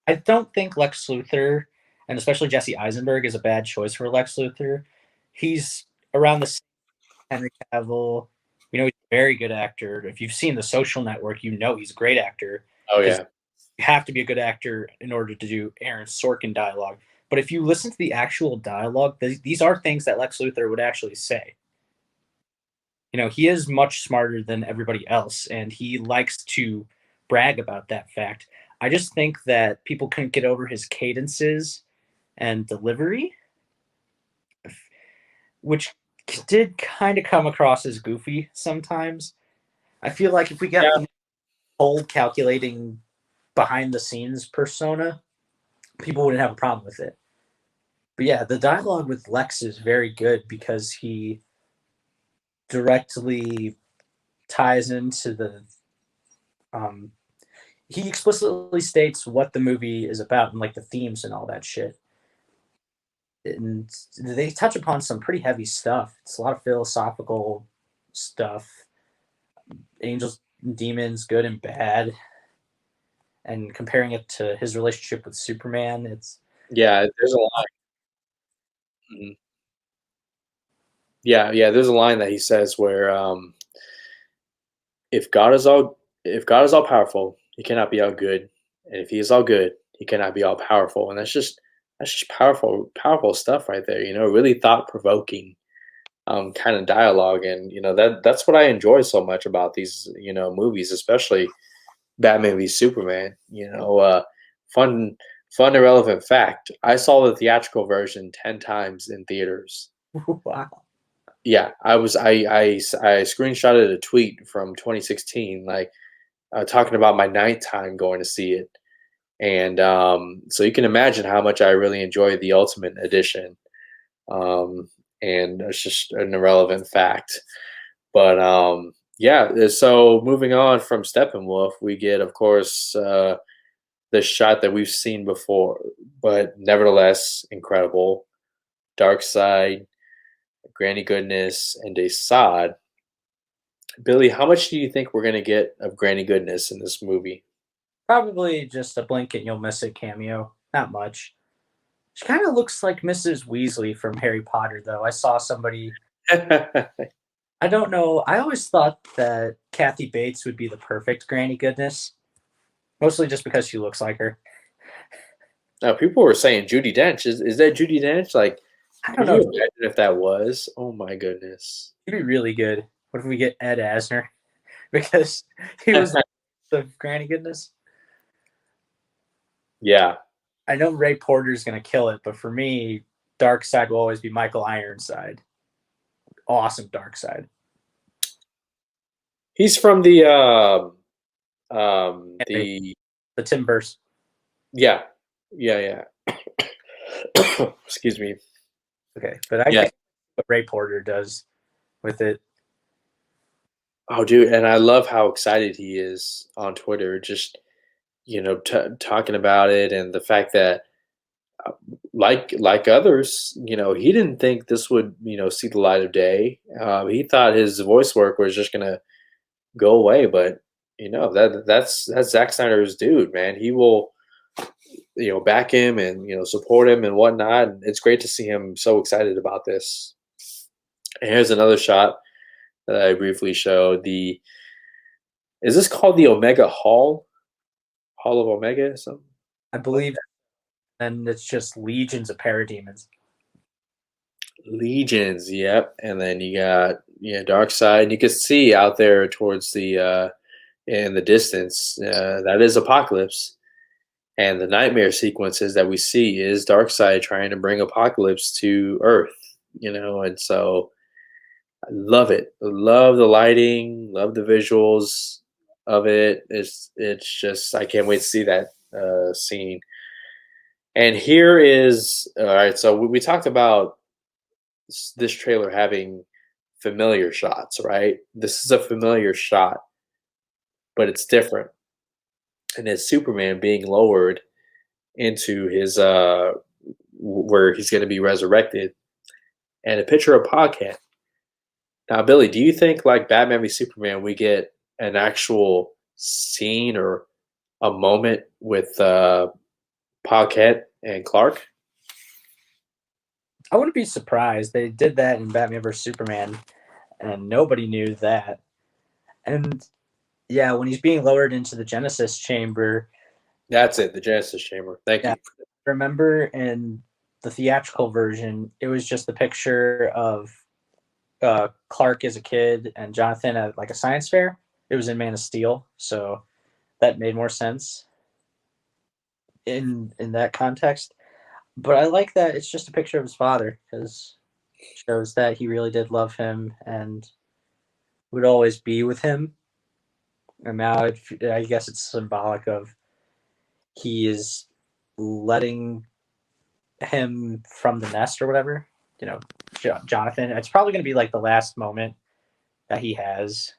I don't think Lex Luthor and especially Jesse Eisenberg is a bad choice for Lex Luthor. He's around the same Henry Cavill. We know he's a very good actor. If you've seen The Social Network, you know he's a great actor oh because yeah, you have to be a good actor in order to do Aaron Sorkin dialogue. But if you listen to the actual dialogue, these are things that Lex Luthor would actually say. He is much smarter than everybody else, and he likes to brag about that fact. I just think that people couldn't get over his cadences and delivery, which did kind of come across as goofy sometimes. I feel like if we got yeah, the whole calculating behind the scenes persona, people wouldn't have a problem with it. But yeah, the dialogue with Lex is very good because he directly ties into the um he explicitly states what the movie is about and like the themes and all that shit. And they touch upon some pretty heavy stuff. It's a lot of philosophical stuff. Angels and demons, good and bad. And comparing it to his relationship with Superman, it's yeah. There's a line. Mhm. Yeah, yeah. There's a line that he says where if God is all powerful, he cannot be all good, and if he is all good, he cannot be all powerful. And that's just powerful stuff right there. Really thought provoking kind of dialogue, and that's what I enjoy so much about these movies, especially Batman v Superman. Fun fun irrelevant fact: I saw the theatrical version 10 times in theaters. wow. Yeah, I screenshotted a tweet from 2016, like talking about my ninth time going to see it, and so you can imagine how much I really enjoyed the Ultimate Edition. Um, and it's just an irrelevant fact, but yeah. So moving on from Steppenwolf, we get, of course, the shot that we've seen before, but nevertheless incredible. Dark Side, Granny Goodness, and Assad. Billy, how much do you think we're going to get of Granny Goodness in this movie? Probably just a blink and you'll miss it cameo. Not much. She kind of looks like Mrs. Weasley from Harry Potter, though. I saw somebody. I don't know. I always thought that Kathy Bates would be the perfect Granny Goodness, mostly just because she looks like her. Now, people were saying Judy Dench. Is that Judy Dench? Like, I don't could you know. imagine if that was? Oh my goodness. It'd be really good. What if we get Ed Asner because he was the Granny Goodness? Yeah. I know Ray Porter's gonna kill it, but for me, Dark Side will always be Michael Ironside. Awesome Dark Side. He's from the Anyway, the the Timbers. yeah. Yeah, yeah. Excuse me. Okay, but I Yeah. think what Ray Porter does with it. Oh, dude, and I love how excited he is on Twitter, just talking about it, and the fact that, like others, he didn't think this would see the light of day. He thought his voice work was just gonna go away, but that's Zack Snyder's dude, man. He will back him and support him and whatnot. And it's great to see him so excited about this. And here's another shot that I briefly showed. The Is this called the Omega Hall? Hall of Omega or something? I believe, and it's just legions of parademons. Legions, yep. And then you got Dark Side. You can see out there towards the in the distance, that is Apocalypse. And the nightmare sequences that we see is Darkseid trying to bring Apocalypse to Earth, and so I love it. I love the lighting, love the visuals of it. It's just I can't wait to see that scene. And here is all right. So we talked about this trailer having familiar shots, right? This is a familiar shot, but it's different, and it's Superman being lowered into his where he's going to be resurrected, and a picture of Podcat. Now, Billy, do you think like Batman v Superman, we get an actual scene or a moment with Podcat and Clark? I wouldn't be surprised. They did that in Batman vs Superman, and nobody knew that. And yeah, when he's being lowered into the Genesis chamber, That's it, the Genesis Chamber. Thank yeah, you. remember in the theatrical version, it was just the picture of Clark as a kid and Jonathan at like a science fair. It was in Man of Steel, so that made more sense in that context. But I like that it's just a picture of his father because it shows that he really did love him and would always be with him. And now I guess it's symbolic of he is letting him from the nest or whatever. Jonathan. It's probably going to be like the last moment that he has,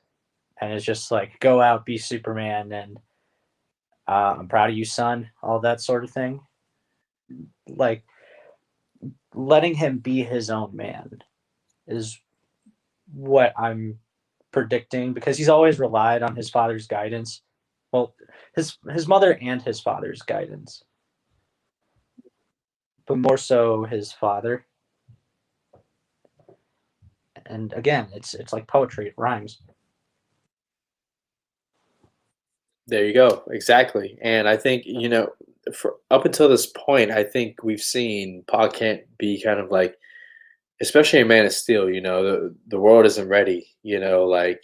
and it's just like go out, be Superman, and I'm proud of you, son. All that sort of thing. Like letting him be his own man is what I'm predicting because he's always relied on his father's guidance. Well, his mother and his father's guidance, but more so his father. And again, it's like poetry. It rhymes. There you go. Exactly. And I think, for up until this point, I think we've seen Podcat be kind of like, especially in Man of Steel, the world isn't ready, like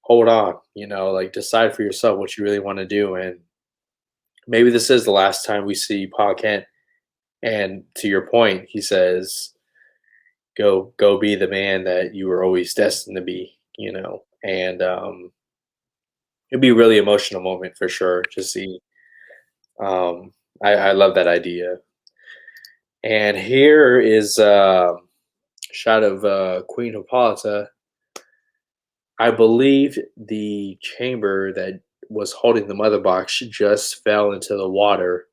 hold on, like decide for yourself what you really want to do. And maybe this is the last time we see Paul Kent. And to your point, he says, go be the man that you were always destined to be, and it'd be a really emotional moment for sure to see. I love that idea. And here is a shot of Queen Hippolyta. I believe the chamber that was holding the mother box just fell into the water,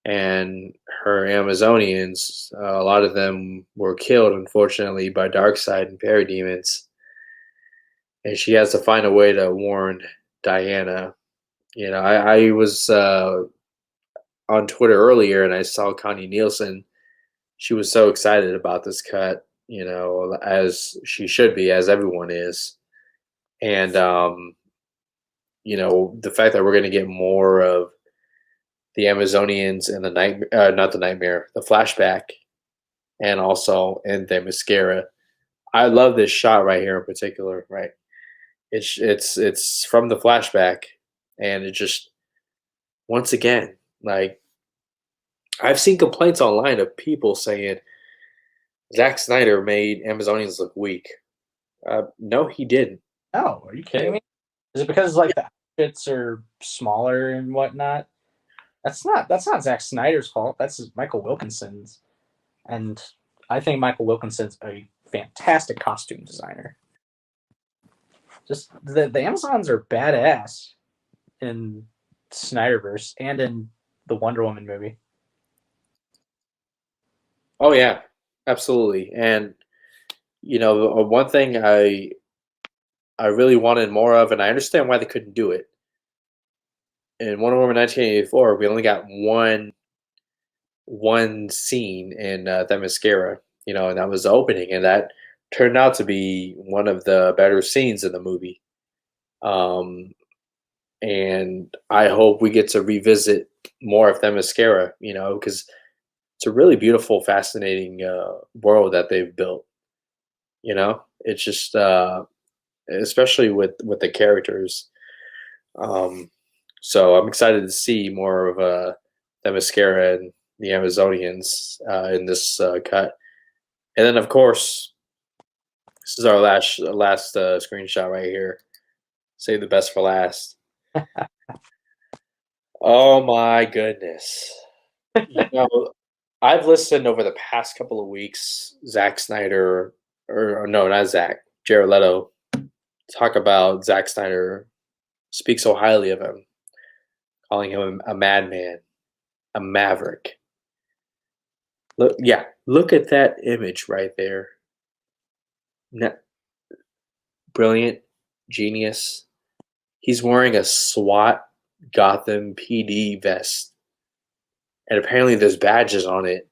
and her Amazonians, a lot of them were killed, unfortunately, by Darkseid and parademons. And she has to find a way to warn Diana. I was on Twitter earlier and I saw Connie Nielsen. She was so excited about this cut, as she should be, as everyone is. And, the fact that we're going to get more of the Amazonians and the not the nightmare, the flashback, and also in the mascara. I love this shot right here in particular, right? It's from the flashback, and it just once again, like I've seen complaints online of people saying Zack Snyder made Amazonians look weak. No, he didn't. No, are you kidding me? Is it because like the outfits are smaller and whatnot? That's not Zack Snyder's fault. That's Michael Wilkinson's, and I think Michael Wilkinson's a fantastic costume designer. Just the Amazons are badass in Snyderverse and in the Wonder Woman movie. Oh yeah, absolutely. And one thing I really wanted more of, and I understand why they couldn't do it. In Wonder Woman 1984, we only got one scene in Themyscira, and that was the opening, and that turned out to be one of the better scenes in the movie. Um, and I hope we get to revisit more of Themyscira, because it's a really beautiful, fascinating world that they've built. It's just especially with the characters. Um, so I'm excited to see more of Themyscira and the Amazonians in this cut. And then, of course, this is our last screenshot right here. Save the best for last. Oh my goodness! You know, I've listened over the past couple of weeks. Zack Snyder, or no, not Zack, Jared Leto, talk about Zack Snyder, speak so highly of him, calling him a madman, a maverick. Look at that image right there. Brilliant, genius. He's wearing a SWAT Gotham PD vest, and apparently there's badges on it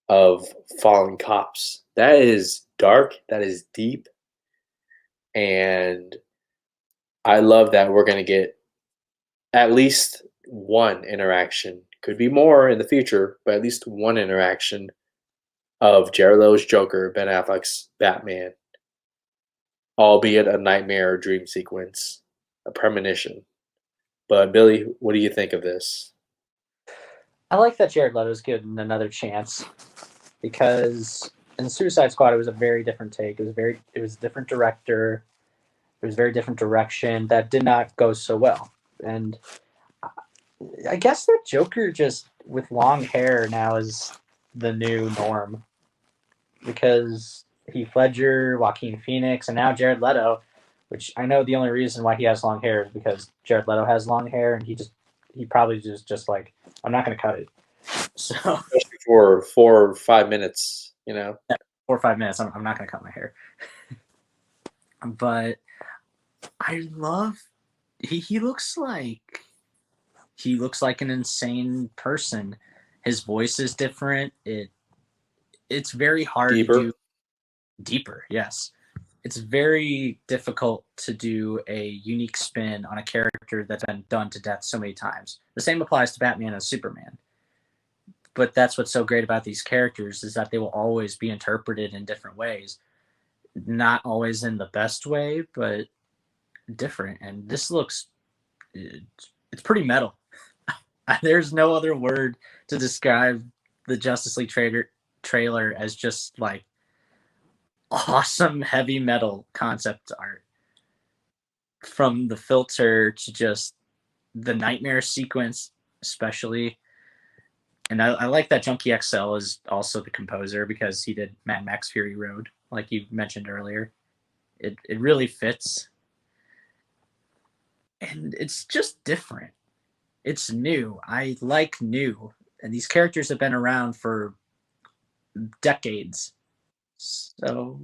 of fallen cops. That is dark. That is deep, and I love that we're gonna get at least one interaction. Could be more in the future, but at least one interaction of Jared Leto's Joker, Ben Affleck's Batman, albeit a nightmare or dream sequence, a premonition. But Billy, what do you think of this? I like that Jared Leto's given another chance because in Suicide Squad it was a very different take. It was a different director. It was a very different direction that did not go so well. And I guess that Joker just with long hair now is the new norm because Heath Ledger, Joaquin Phoenix, and now Jared Leto, which I know the only reason why he has long hair is because Jared Leto has long hair and he probably just like I'm not going to cut it. So Especially for 4 or 5 minutes. 4 or 5 minutes, I'm not going to cut my hair. But I love he looks like an insane person. His voice is different. It's very hard to Deeper. do deeper. Yes, it's very difficult to do a unique spin on a character that's been done to death so many times. The same applies to Batman and Superman. But that's what's so great about these characters is that they will always be interpreted in different ways. Not always in the best way, but different. And this looks it's pretty metal. There's no other word to describe the Justice League trailer as just like awesome heavy metal concept art. From the filter to just the nightmare sequence, especially. And I like that Junkie XL is also the composer because he did Mad Max Fury Road, like you mentioned earlier. It really fits. And it's just different. It's new. I like new. And these characters have been around for decades. So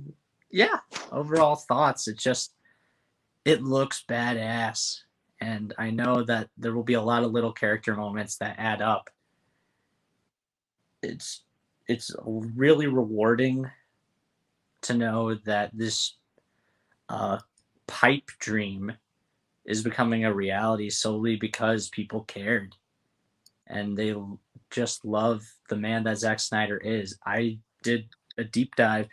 yeah, overall thoughts, it looks badass. And I know that there will be a lot of little character moments that add up. It's really rewarding to know that this pipe dream is becoming a reality solely because people cared and they just love the man that Zack Snyder is. I did a deep dive.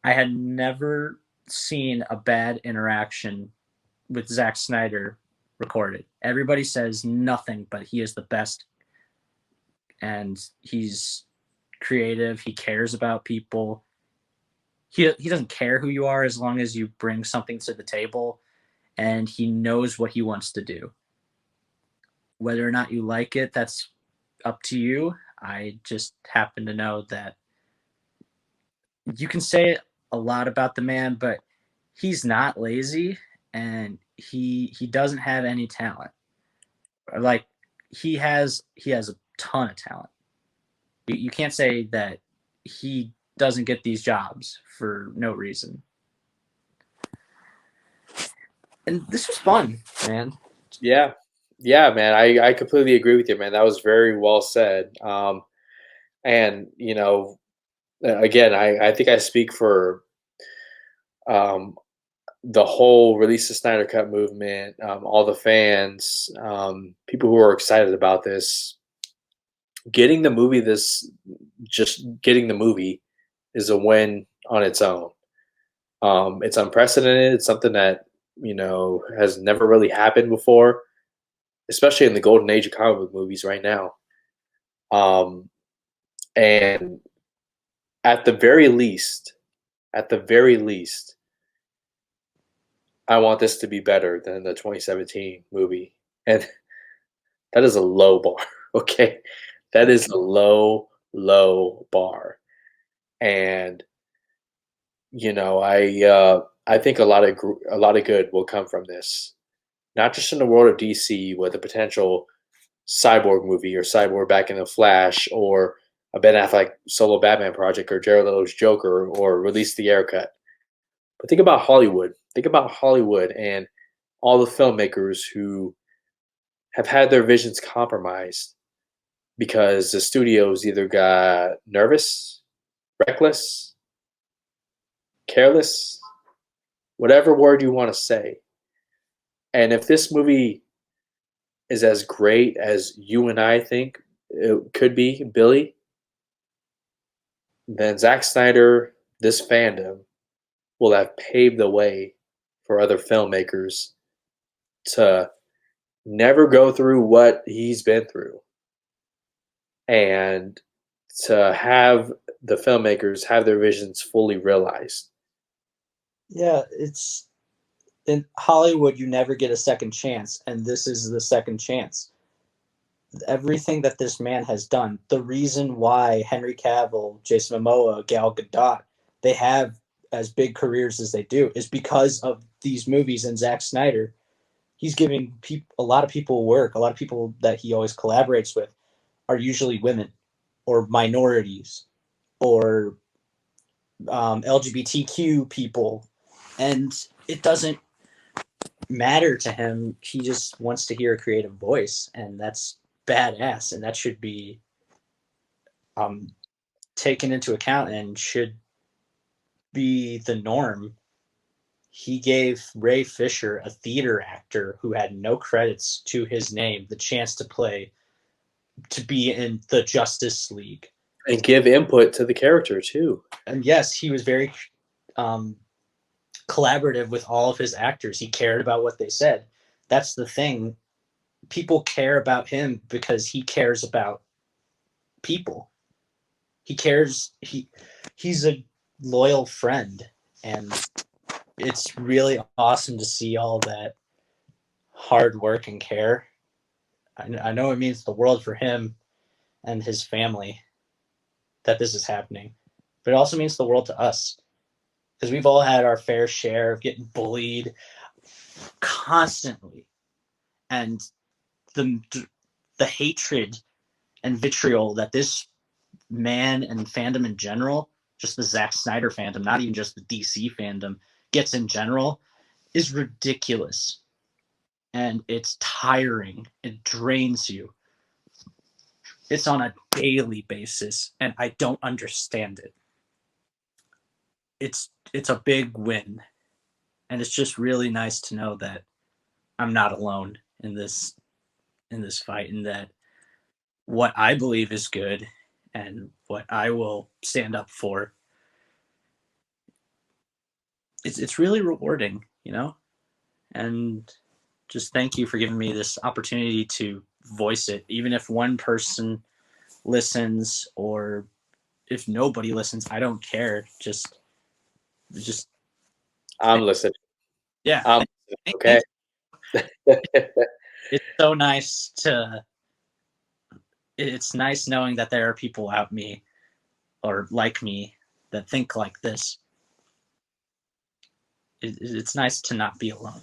I had never seen a bad interaction with Zack Snyder recorded. Everybody says nothing, but he is the best. And he's creative. He cares about people. He doesn't care who you are as long as you bring something to the table, and he knows what he wants to do. Whether or not you like it, that's up to you. I just happen to know that you can say a lot about the man, but he's not lazy, and he doesn't have any talent. Like he has a ton of talent. You can't say that he doesn't get these jobs for no reason. And this was fun, man. Yeah, yeah, man. I completely agree with you, man. That was very well said. And again, I think I speak for um, the whole release the Snyder Cut movement, all the fans, people who are excited about this. Getting the movie, just getting the movie is a win on its own. It's unprecedented. It's something that has never really happened before, especially in the golden age of comic book movies right now. Um, and at the very least, at the very least, I want this to be better than the 2017 movie. And that is a low bar. Okay. That is a low, low bar. And, I think a lot of good will come from this. Not just in the world of DC with a potential Cyborg movie or Cyborg back in the Flash or a Ben Affleck solo Batman project or Jared Leto's Joker or release the air cut. But think about Hollywood. Think about Hollywood and all the filmmakers who have had their visions compromised because the studios either got nervous, reckless, careless, whatever word you want to say. And if this movie is as great as you and I think it could be, Billy, then Zack Snyder, this fandom, will have paved the way for other filmmakers to never go through what he's been through and to have the filmmakers have their visions fully realized. Yeah, it's in Hollywood. You never get a second chance, and this is the second chance. Everything that this man has done, the reason why Henry Cavill, Jason Momoa, Gal Gadot, they have as big careers as they do, is because of these movies and Zack Snyder. He's giving a lot of people work. A lot of people that he always collaborates with are usually women or minorities or LGBTQ people, and it doesn't matter to him. He just wants to hear a creative voice, and that's badass, and that should be um, taken into account and should be the norm. He gave Ray Fisher, a theater actor who had no credits to his name, the chance to be in the Justice League. And give input to the character too. And yes, he was very collaborative with all of his actors. He cared about what they said. That's the thing. People care about him because he cares about people. He cares. He's a loyal friend, and it's really awesome to see all that hard work and care. I know it means the world for him and his family that this is happening, but it also means the world to us because we've all had our fair share of getting bullied constantly, and the hatred and vitriol that this man and fandom in general, just the Zack Snyder fandom, not even just the DC fandom, gets in general, is ridiculous. And it's tiring. It drains you. It's on a daily basis, and I don't understand it. It's a big win, and it's just really nice to know that I'm not alone in this fight, and that what I believe is good and what I will stand up for, it's really rewarding, And just thank you for giving me this opportunity to voice it, even if one person listens or if nobody listens, I don't care. Just I'm listening. yeah. I'm listening, okay. It's so nice it's nice knowing that there are people out me or like me that think like this. it's nice to not be alone.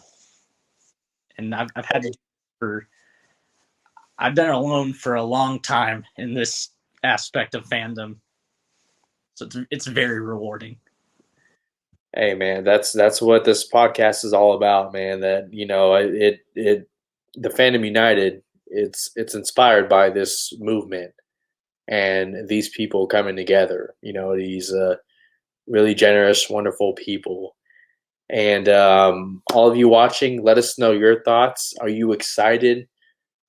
And I've had to do for I've been alone for a long time in this aspect of fandom, so it's very rewarding. Hey man, that's what this podcast is all about, man. That the Fandom United, it's inspired by this movement and these people coming together. These really generous, wonderful people. And all of you watching, let us know your thoughts. Are you excited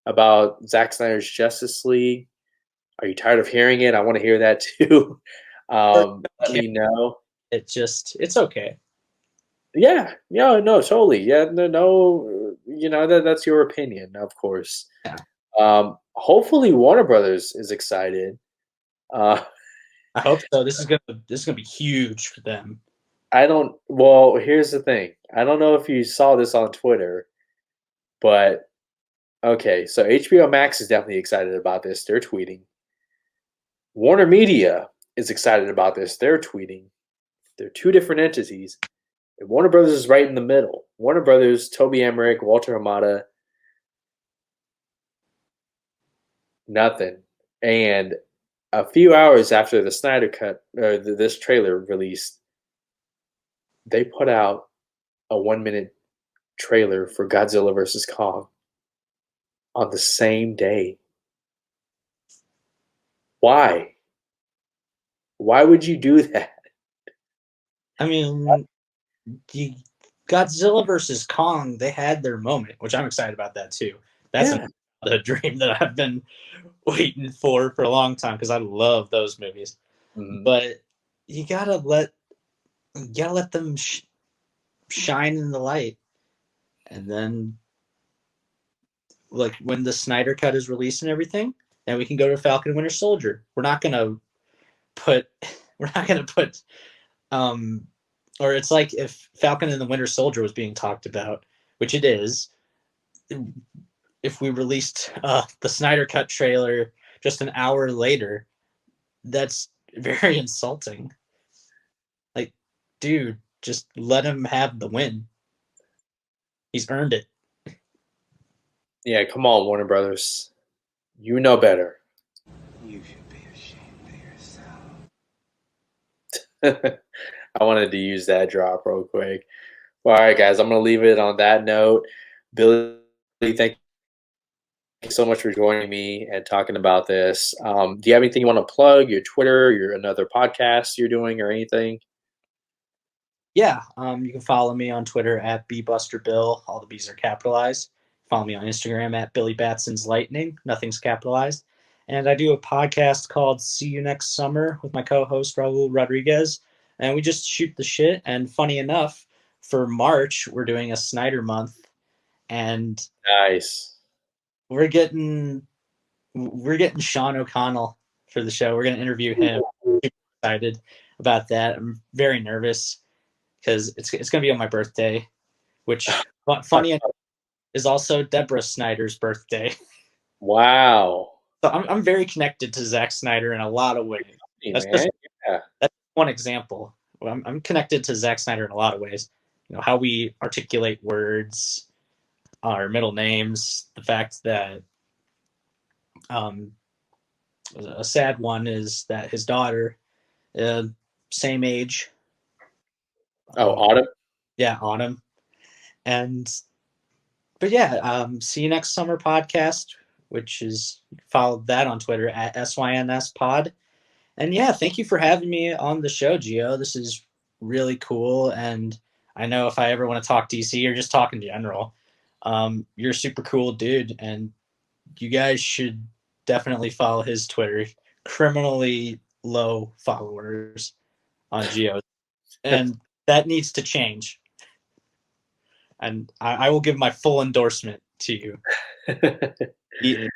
about Zack Snyder's Justice League? Are you tired of hearing it? I want to hear that too. Let me know. It's okay. Yeah, yeah, no, totally. Yeah, no, that's your opinion, of course. Yeah. Hopefully Warner Brothers is excited. Uh, I hope so. This is gonna be huge for them. well, here's the thing. I don't know if you saw this on Twitter, but okay, so HBO Max is definitely excited about this. They're tweeting. Warner Media is excited about this. They're tweeting. They're two different entities. And Warner Brothers is right in the middle. Warner Brothers, Toby Emmerich, Walter Hamada, nothing. And a few hours after the Snyder Cut, or this trailer released, they put out a 1 minute trailer for Godzilla vs. Kong on the same day. Why? Why would you do that? I mean, the Godzilla versus Kong, they had their moment, which I'm excited about that too. That's Yeah. a dream that I've been waiting for a long time because I love those movies. Mhm. But you gotta let them shine in the light, and then like when the Snyder Cut is released and everything, then we can go to Falcon and Winter Soldier. We're not gonna put um or it's like if Falcon and the Winter Soldier was being talked about, which it is, if we released the Snyder Cut trailer just an hour later, that's very insulting. Like, dude, just let him have the win. He's earned it. Yeah, come on, Warner Brothers. You know better. You should be ashamed of yourself. I wanted to use that drop real quick. Well, all right, guys, I'm going to leave it on that note. Billy, thank you so much for joining me and talking about this. Do you have anything you want to plug? Your Twitter, your another podcast you're doing, or anything? Yeah, you can follow me on Twitter at bbusterbill. All the B's are capitalized. Follow me on Instagram at Billy Batson's Lightning. Nothing's capitalized. And I do a podcast called See You Next Summer with my co-host Raul Rodriguez. And we just shoot the shit. And funny enough, for March, we're doing a Snyder month. And Nice. we're getting Sean O'Connell for the show. We're going to interview him. I'm super excited about that. I'm very nervous because it's going to be on my birthday, which, funny enough, is also Deborah Snyder's birthday. Wow. So I'm very connected to Zack Snyder in a lot of ways. Hey, That's man. Yeah. that's one example. I'm connected to Zack Snyder in a lot of ways. How we articulate words, our middle names, the fact that a sad one is that his daughter, same age. Oh, Autumn? Yeah, Autumn. But yeah, See You Next Summer podcast, which is follow that on Twitter at SYNS pod. And yeah, thank you for having me on the show, Gio. This is really cool. And I know if I ever want to talk DC or just talk in general, you're a super cool dude. And you guys should definitely follow his Twitter. Criminally low followers on Geo. And that needs to change. And I will give my full endorsement to you. Yeah.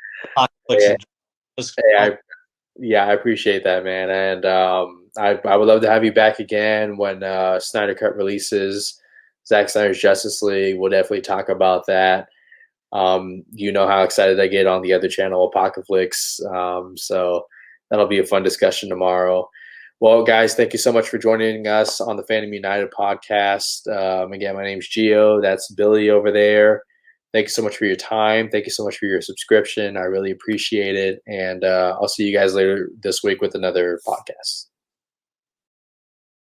I appreciate that, man. And I would love to have you back again when Snyder Cut releases. Zack Snyder's Justice League. We'll definitely talk about that. You know how excited I get on the other channel, Apocalypse. So that'll be a fun discussion tomorrow. Well, guys, thank you so much for joining us on the Fandom United podcast. Again, my name's Gio. That's Billy over there. Thank you so much for your time. Thank you so much for your subscription. I really appreciate it. And I'll see you guys later this week with another podcast.